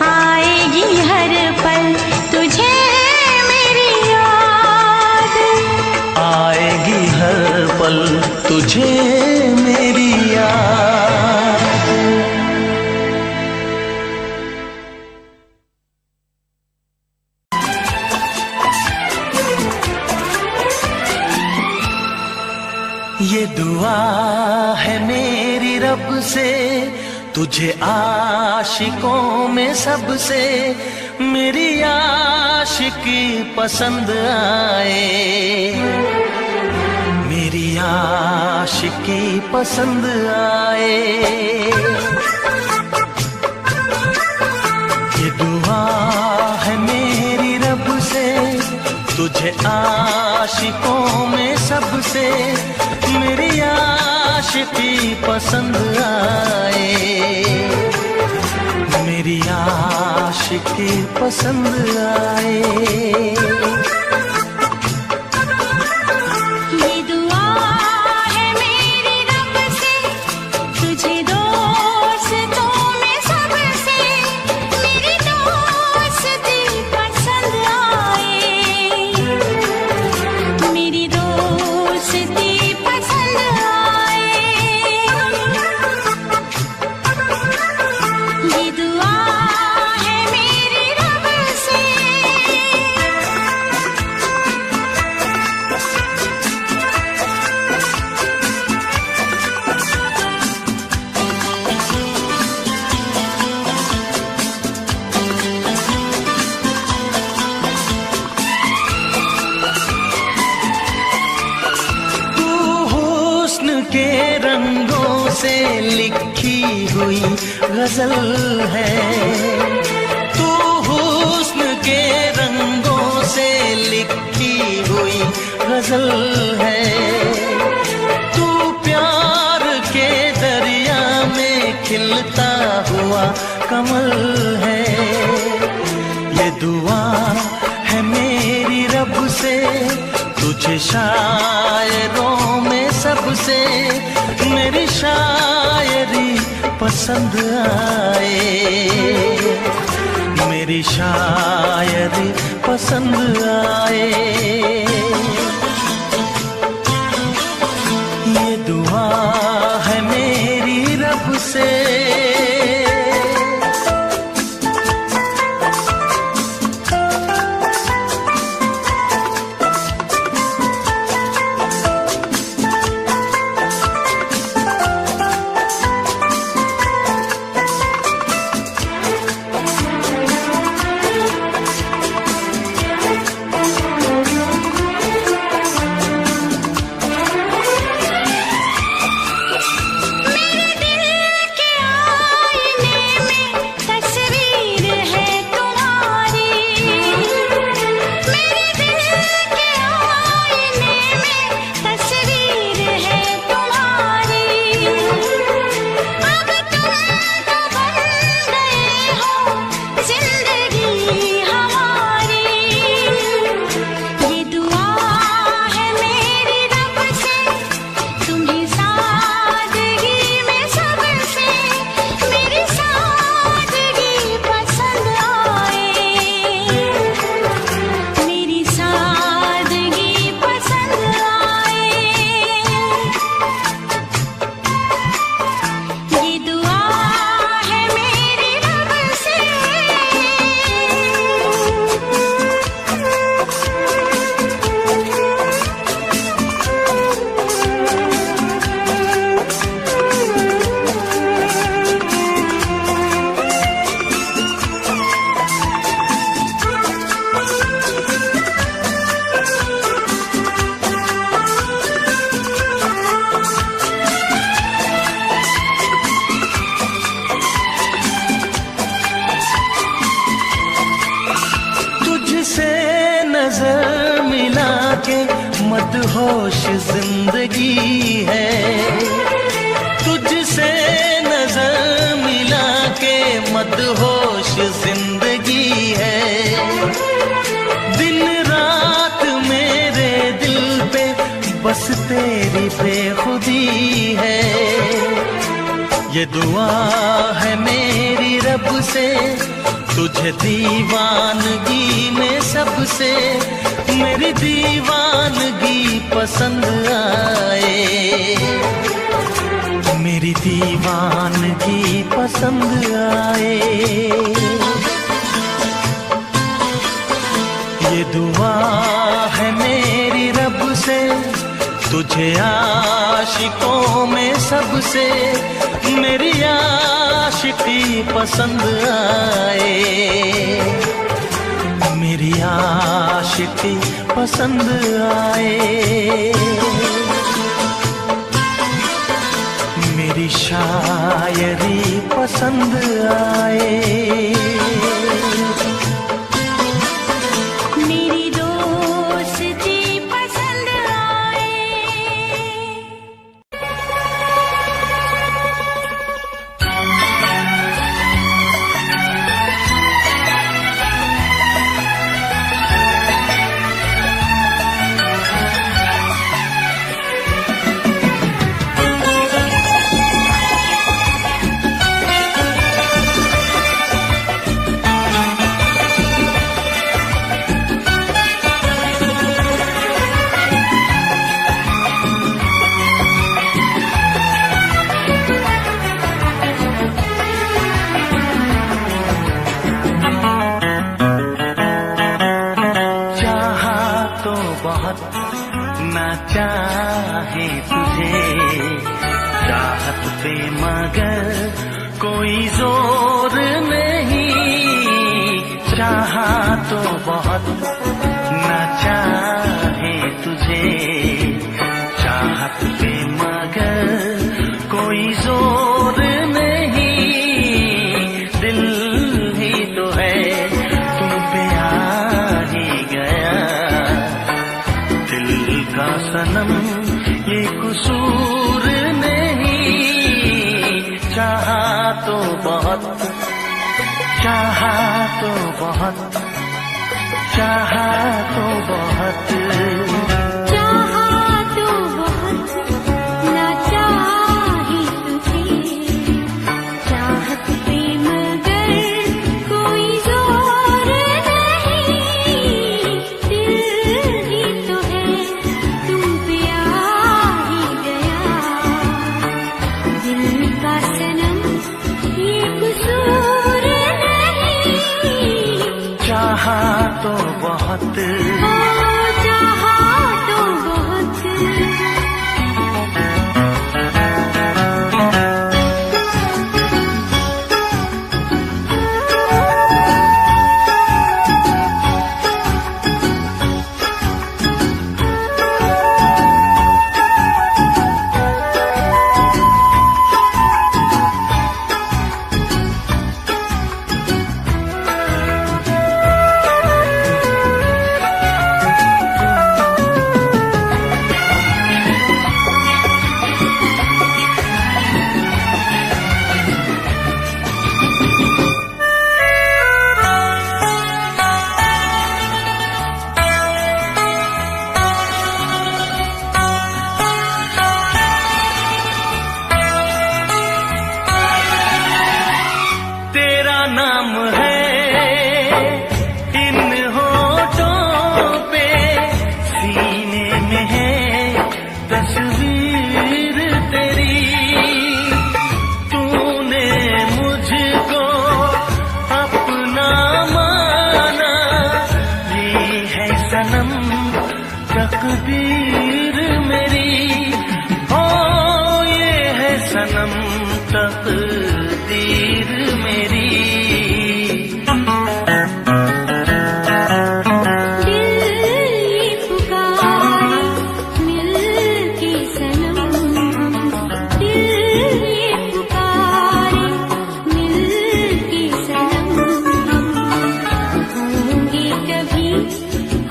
आएगी हर पल तुझे मेरी याद, आएगी हर पल तुझे मेरी याद। ये दुआ है मेरी रब से तुझे आशिकों में सबसे, मेरी आशिकी पसंद आए, मेरी आशिकी पसंद आए। ये दुआ है मेरी रब से तुझे आशिकों में सबसे, मेरी आशिकी पसंद आए, मेरी आशिकी पसंद आए। ये दुआ है मेरी रब से तुझे दोस्तों में सबसे, मेरी दोस्ती पसंद आए, मेरी दोस्ती पसंद आए। ये दुआ है मेरी रब से। तू हुस्न के रंगों से लिखी हुई गजल है, तू हुस्न के रंगों से लिखी हुई गजल है, तू प्यार के दरिया में खिलता हुआ कमल है। ये दुआ है मेरी रब से तुझे शायरों में सबसे, मेरी शायरी पसंद आए, मेरी शायरी पसंद आए। ये दुआ है मेरी रब से। मदहोश जिंदगी है, तुझसे नजर मिला के मदहोश जिंदगी है। दिन रात मेरे दिल पे बस तेरी बेखुदी है। ये दुआ है मेरी रब से, तुझे दीवानगी में सबसे मेरी दीवानगी पसंद आए, मेरी दीवानगी पसंद आए। ये दुआ है मेरी रब से, तुझे आशिकों में सबसे मेरी आशिकी पसंद आए, मेरी आशिकी पसंद आए। मेरी शायरी पसंद आए, मेरी दोस्ती पसंद आए। ना चाहे तुझे चाहत पे मगर कोई जोर नहीं, चाहा तो बहुत ना चाहे तुझे चाहत पे मगर कोई जोर नहीं। दिल ही तो है तुम पे आ ही गया, दिल का सनम ये कसूर नहीं। चाहा तो बहुत, चाहा तो बहुत, चाहा तो बहुत, चाहा तो बहुत ना चाहे तुझे चाहत पे मगर कोई जोर नहीं। दिल ही तो है तुम पे आ ही गया, दिल का सनम ये कसूर नहीं। चाहा तो बहुत, चाहा तो बहुत। तेरा नाम है इन होठों पे, सीने में है तस्वीर तेरी। तूने मुझको अपना माना, ये है सनम तकदीर मेरी। ओ ये है सनम तकदीर मेरी।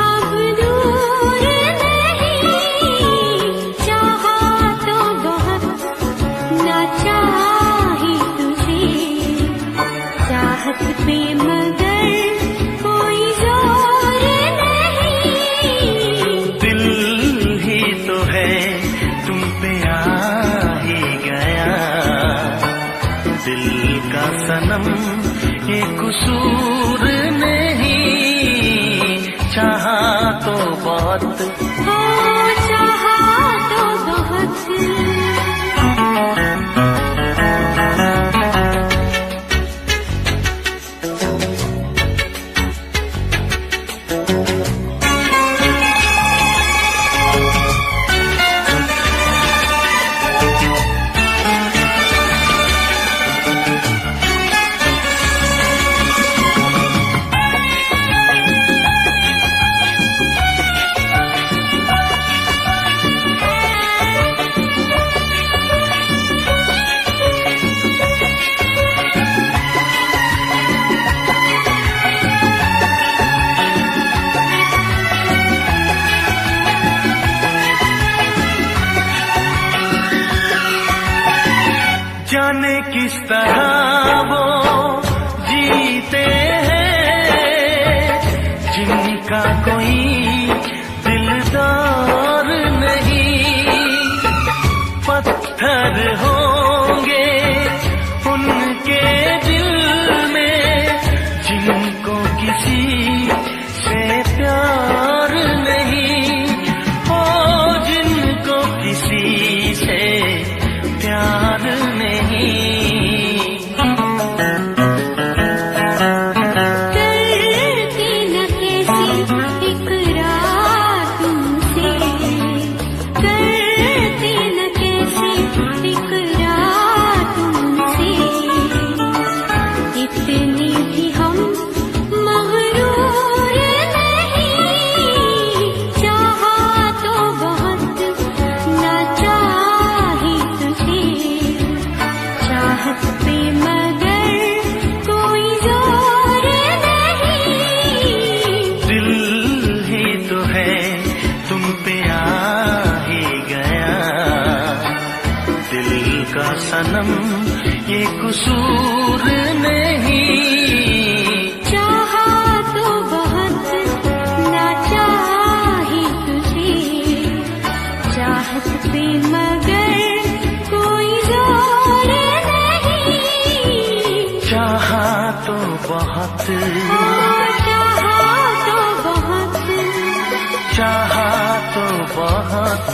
अब दूर नहीं, सनम ये कसूर नहीं, चाहा तो बहुत, हो चाहा तो बहुत। जाने किस तरह वो जीते हैं जिनका कोई दिलदार नहीं, पत्थर होंगे उनके दिल में जिनको किसी से प्यार नहीं, ओ जिनको किसी से प्यार नहीं। करती न कैसी इकरार तुमसे, करती न कैसी इकरार तुमसे, इतने भी हम मगरूर नहीं, चाहा तो बहुत ना चाहे तुझे, चाहत पे मगर कोई जोर नहीं, दिल ही तो है तुम पे आ ही गया, दिल का सनम ये कसूर नहीं, चाहा तो बहुत ना चाहे तुझे, चाहत पे मगर कोई जोर नहीं, चाहा तो बहुत, चाहा तो बहुत। चाहा तो बहुत।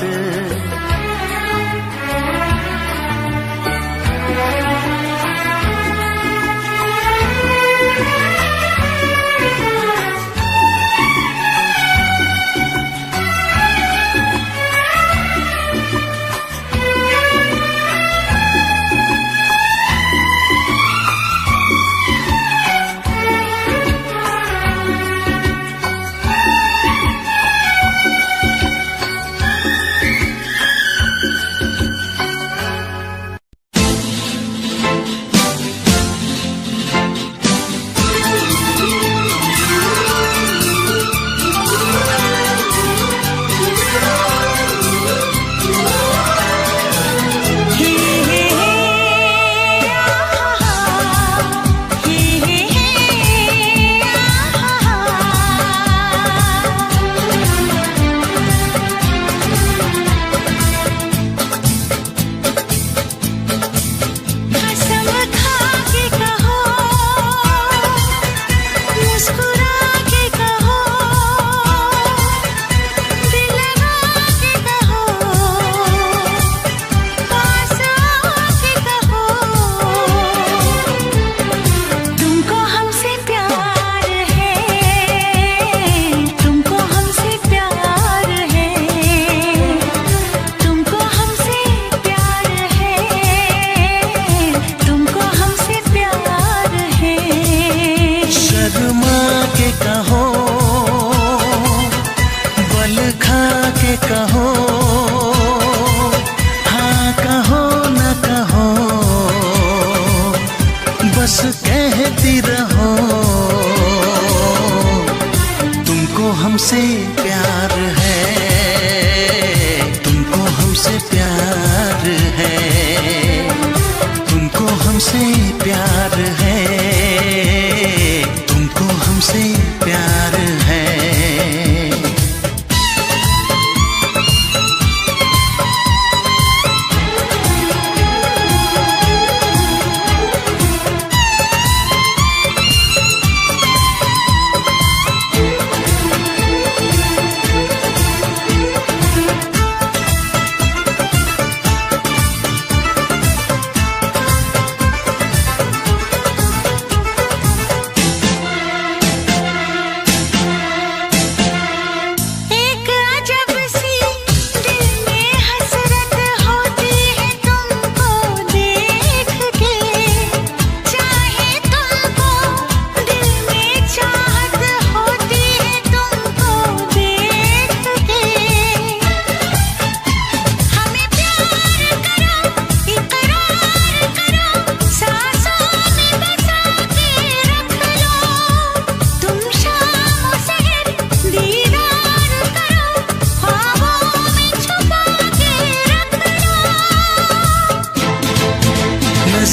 हमसे प्यार है, तुमको हमसे प्यार है, तुमको हमसे प्यार है, तुमको हमसे प्यार है।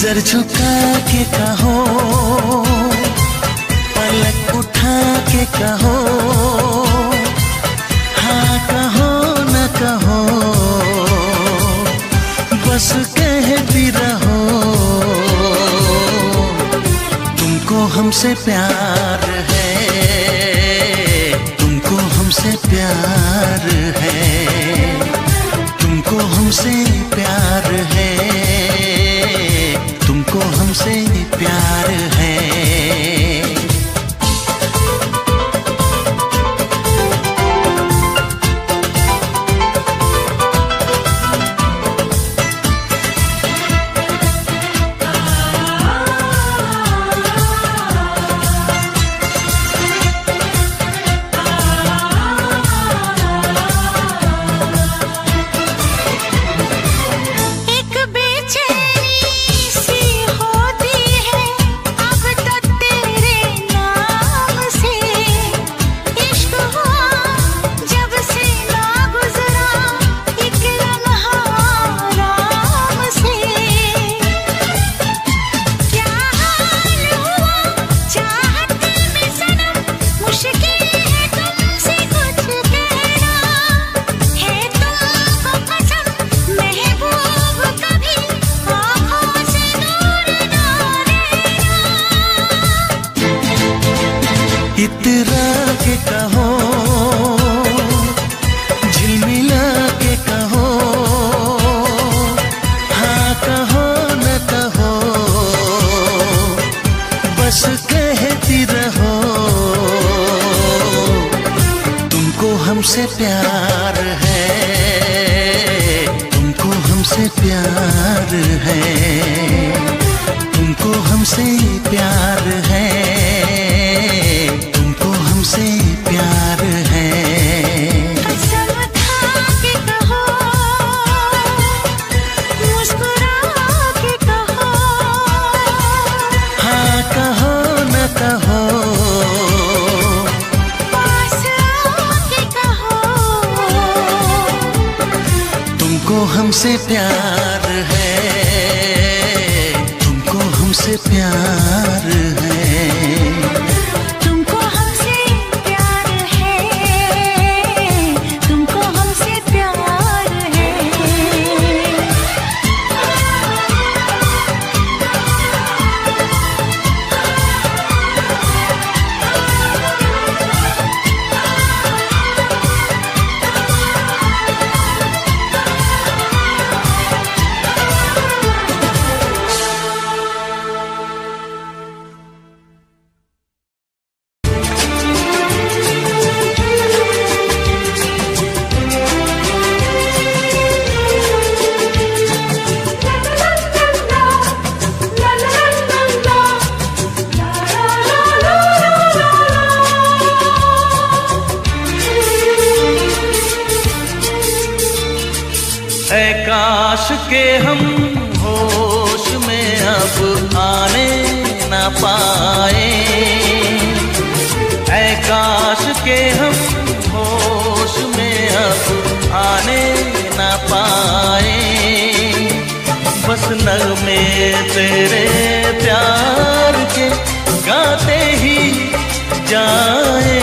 नजर झुका के कहो, पलक उठा के कहो, हाँ कहो न कहो, बस कहती रहो। तुमको हमसे प्यार है, तुमको हमसे प्यार है, तुमको हमसे प्यार है, तुमको हमसे प्यार है। इतरा के कहो, झिलमिला के कहो, हाँ कहो न कहो, बस कहती रहो। तुमको हमसे प्यार है, तुमको हमसे प्यार है, तुमको हमसे प्यार है, तुमको हमसे प्यार है। कसम खा के कहो, मुस्कुरा के कहो, हाँ कहो न कहो, पास आके कहो। तुमको हमसे प्यार है, तुमको हमसे प्यार है। तुमको हमसे प्यार है, तुमको हमसे प्यार है। ऐ काश के हम होश में अब आने न पाए, ऐ काश के हम होश में अब आने न पाए। बस नगमे तेरे प्यार के गाते ही जाए,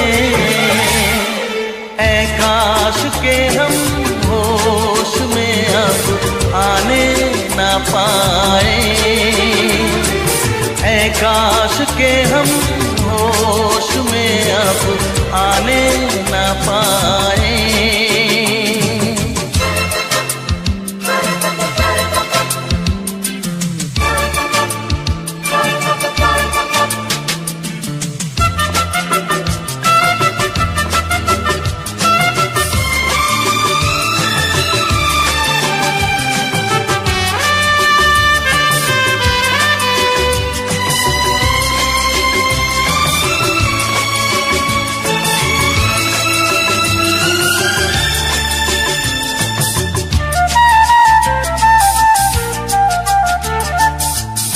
ऐ काश के हम होश में अब आने न पाए, ऐ काश के हम होश में अब आने न पाए।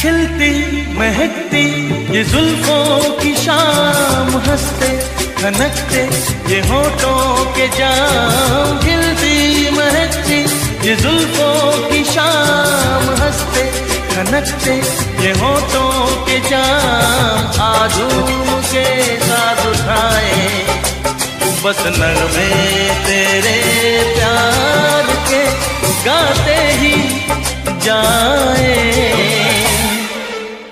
खिलती महकती ये जुल्फों की शाम, हंसते खनकते ये होठों के जाम। खिलती महकती ये जुल्फों की शाम, हंसते खनकते ये होठों के जाम आधूम के साथ उठाए, बस नगमे तेरे प्यार के गाते ही जाए।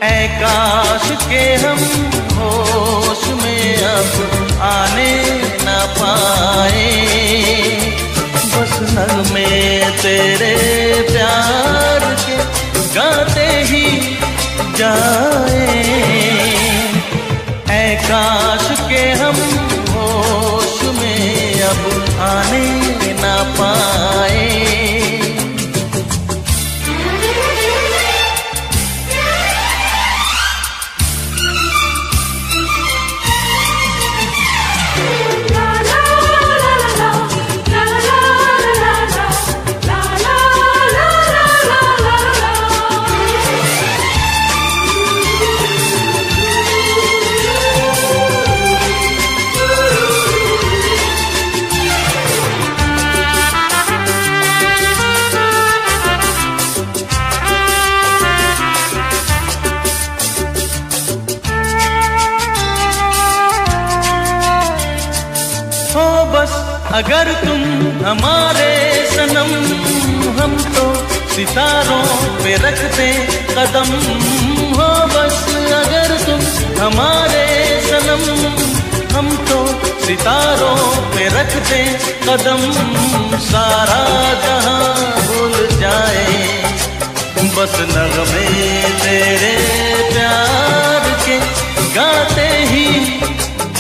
ऐ काश के हम होश में अब आने न पाए, बस नगमे तेरे प्यार के गाते ही जाए। ऐ काश के हम होश में अब आने न पाए। अगर तुम हमारे सनम, हम तो सितारों पे रखते कदम हो। बस अगर तुम हमारे सनम, हम तो सितारों पे रखते कदम। सारा जहां भूल जाए, बस नगमे तेरे प्यार के गाते ही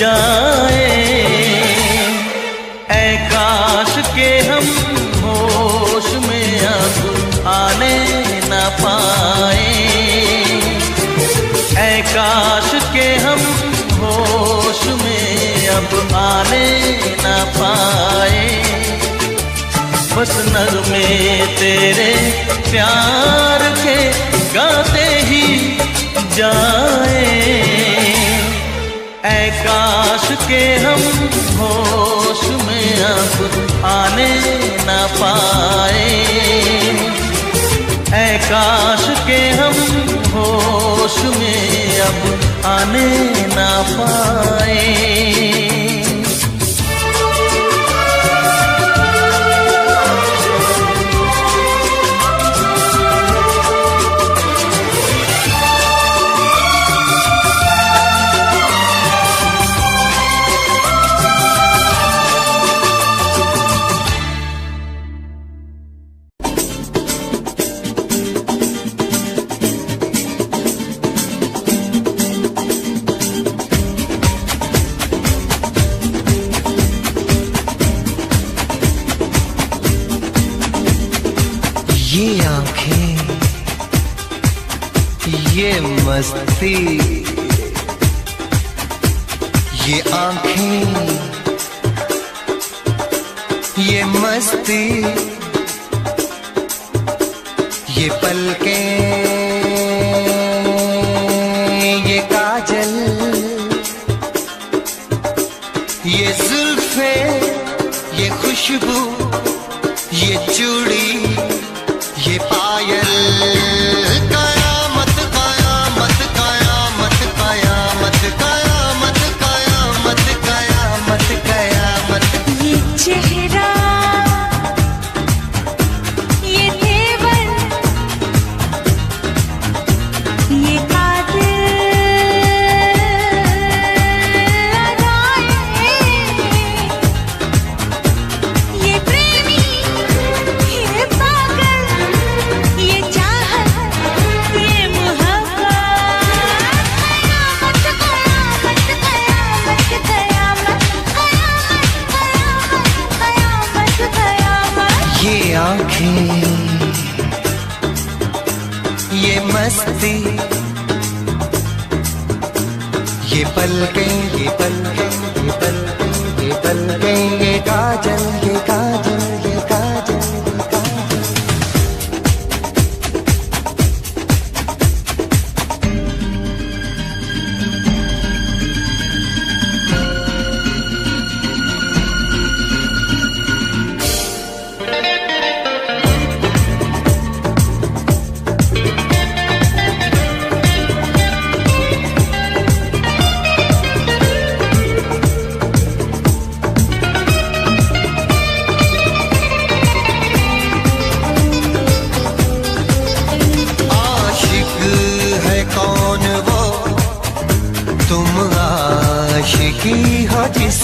जाए। ऐ काश के हम होश में अब आने न पाए, ऐ काश के हम होश में अब आने न पाए। बस नगमे तेरे प्यार के गाते ही जाए। ऐ काश के हम होश में अब आने न पाए, ऐ काश के हम होश में अब आने न पाए। ये आंखें, ये मस्ती, ये आंखें, ये मस्ती, ये पलकें, ये काजल, ये जुल्फें, ये खुशबू, ये चूड़ी, ये पायल। कयामत कयामत कयामत कयामत कयामत कयामत कयामत कयामत। ये चेहरा, ये तेवर, ये कातिल अदाएं, ये प्रेमी, ये पागल, ये चाहत, ये मोहब्बत। कयामत कयामत कयामत कयामत कयामत कयामत कयामत। ये आंखें, ये मस्ती, ये पलकें, ये पलकें, ये पलकें, ये पलकें, ये काजल, ये काजल, ये काजल, ये काजल।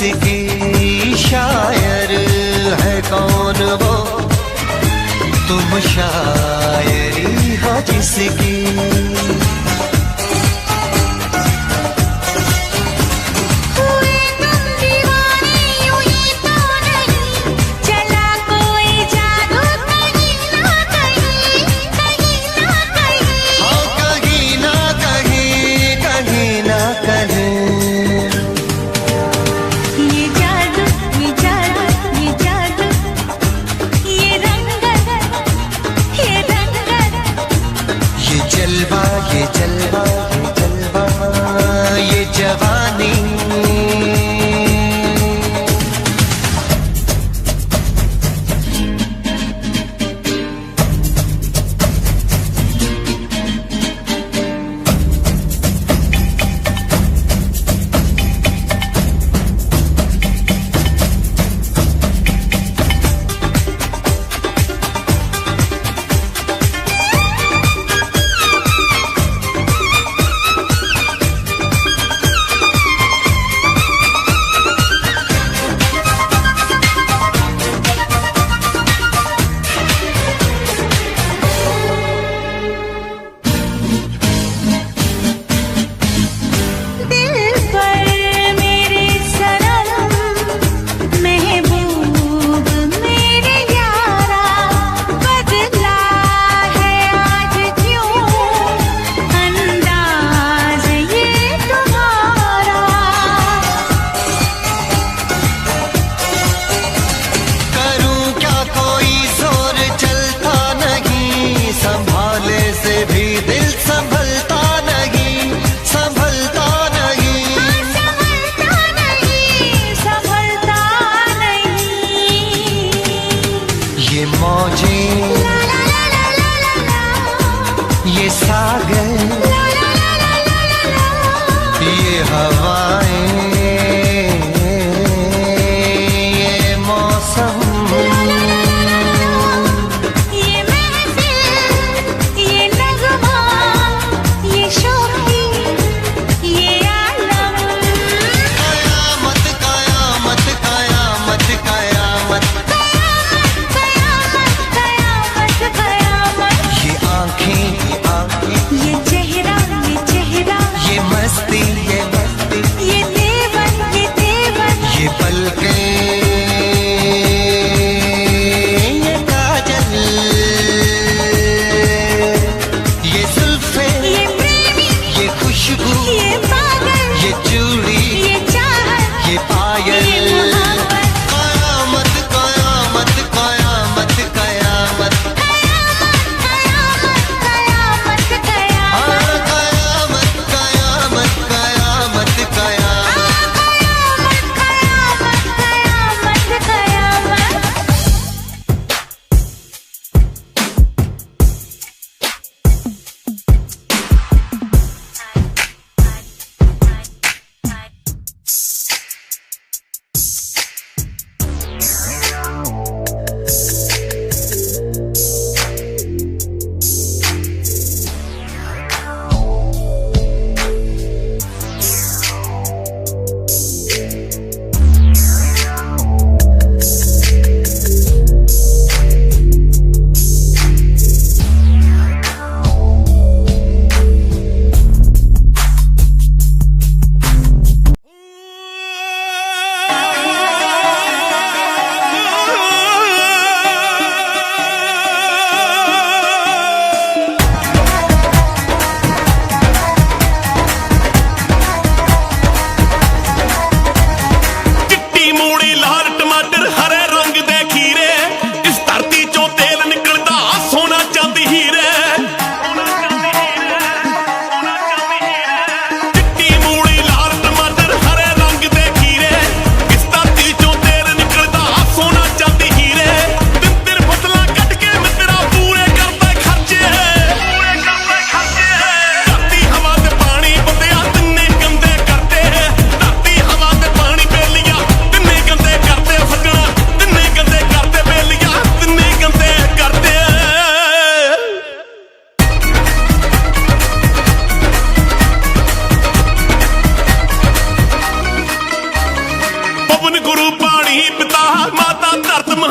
जिसकी, शायर है कौन वो, तुम शायरी हो जिसकी।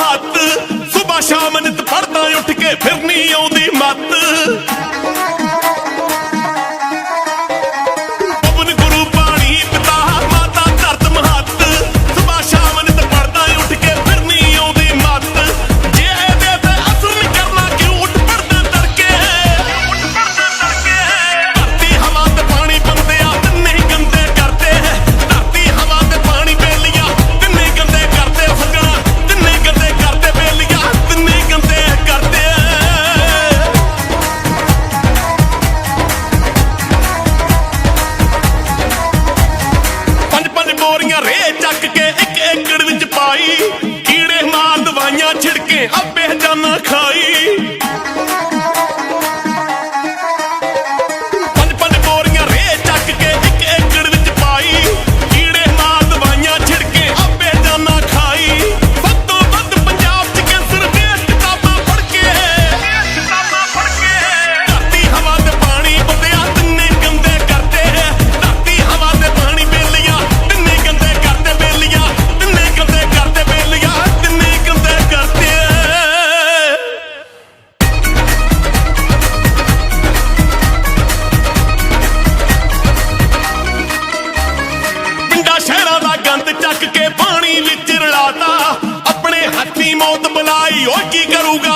ਮਹੱਤ ਸੁਬਾ ਸ਼ਾਮ ਨਿਤ ਪੜਦਾ ਉੱਠ ਕੇ ਫਿਰ ਨਹੀਂ ਆਉਂਦੀ ਮੱਤ ਪਵਨ ਗੁਰੂ ਪਾਣੀ ਪਿਤਾ ਮਾਤਾ ਧਰਤ ਮਹੱਤ ਸੁਬਾ ਸ਼ਾਮ ਨਿਤ ਪੜਦਾ ਉੱਠ ਕੇ ਫਿਰ ਨਹੀਂ ਆਉਂਦੀ ਮੱਤ ਜੇ ਇਹਦੇ ਤੇ ਅਸਰ ਨਹੀਂ ਕਰਨਾ ਕਿਉਂ ਉੱਠ ਪੜਦਾ ਤੜਕੇ ਧਰਤੀ ਹਵਾ ਤੇ ਪਾਣੀ ਬੰਦੇ ਆ ਤਿੰਨੇ ਗੰਦੇ ਕਰਦੇ ਧਰਤੀ ਹਵਾ ਤੇ ਪਾਣੀ ਬੇਲੀਆਂ ਤਿੰਨੇ ਗੰਦੇ ਕਰਦੇ ਸੱਜਣਾ ਤਿੰਨੇ ਗੰਦੇ ਕਰਦੇ ਬੇਲੀਆਂ ਤਿੰਨੇ ਗੰਦੇ ਕਰਦੇ ਪੰਜ ਪੰਜ ਬੋਰੀਆਂ ਰੇ ਚੱਕ ਕੇ ਇੱਕ ਏਕੜ ਵਿੱਚ ਪਾਈ ਕੀੜੇ ਮਾਰ ਦਵਾਈਆਂ ਛਿੜਕੇ ਆਪੇ ਜਾਨਾ ਖਾਈ ਪੰਜ ਪੰਜ ਬੋਰੀਆਂ ਰੇ ਚੱਕ ਕੇ ਇੱਕ ਏਕੜ ਵਿੱਚ ਪਾਈ ਕੀੜੇ ਮਾਰ ਦਵਾਈਆਂ ਛਿੜਕੇ ਆਪੇ ਜਾਨਾ ਖਾਈ ਵੱਧ ਤੋਂ ਵੱਧ ਪੰਜਾਬ 'ਚ ਕੈਂਸਰ ਵੇਖ ਕਿਤਾਬਾਂ ਪੜ੍ਹ ਕੇ ਧਰਤੀ ਹਵਾ ਤੇ ਪਾਣੀ ਬੰਦਿਆ ਤਿੰਨੇ ਗੰਦੇ ਕਰਦੇ ਧਰਤੀ ਹਵਾ ਤੇ ਪਾਣੀ ਬੇਲੀਆਂ ਤਿੰਨੇ ਗੰਦੇ ਕਰਦੇ ਬੇਲੀਆਂ ਤਿੰਨੇ ਗੰਦੇ ਕਰਦੇ ਬੇਲੀਆਂ ਤਿੰਨੇ ਗੰਦੇ ਕਰਦੇ ਪਿੰਡਾਂ ਸ਼ਹਿਰਾਂ ਦਾ ਗੰਦ ਚੱਕ ਕੇ ਪਾਣੀ ਵਿੱਚ ਰਲਾਤਾ ਆਪਣੇ ਹੱਥੀਂ ਮੌਤ ਬੁਲਾਈ ਓ ਕੀ ਕਰੂਗਾ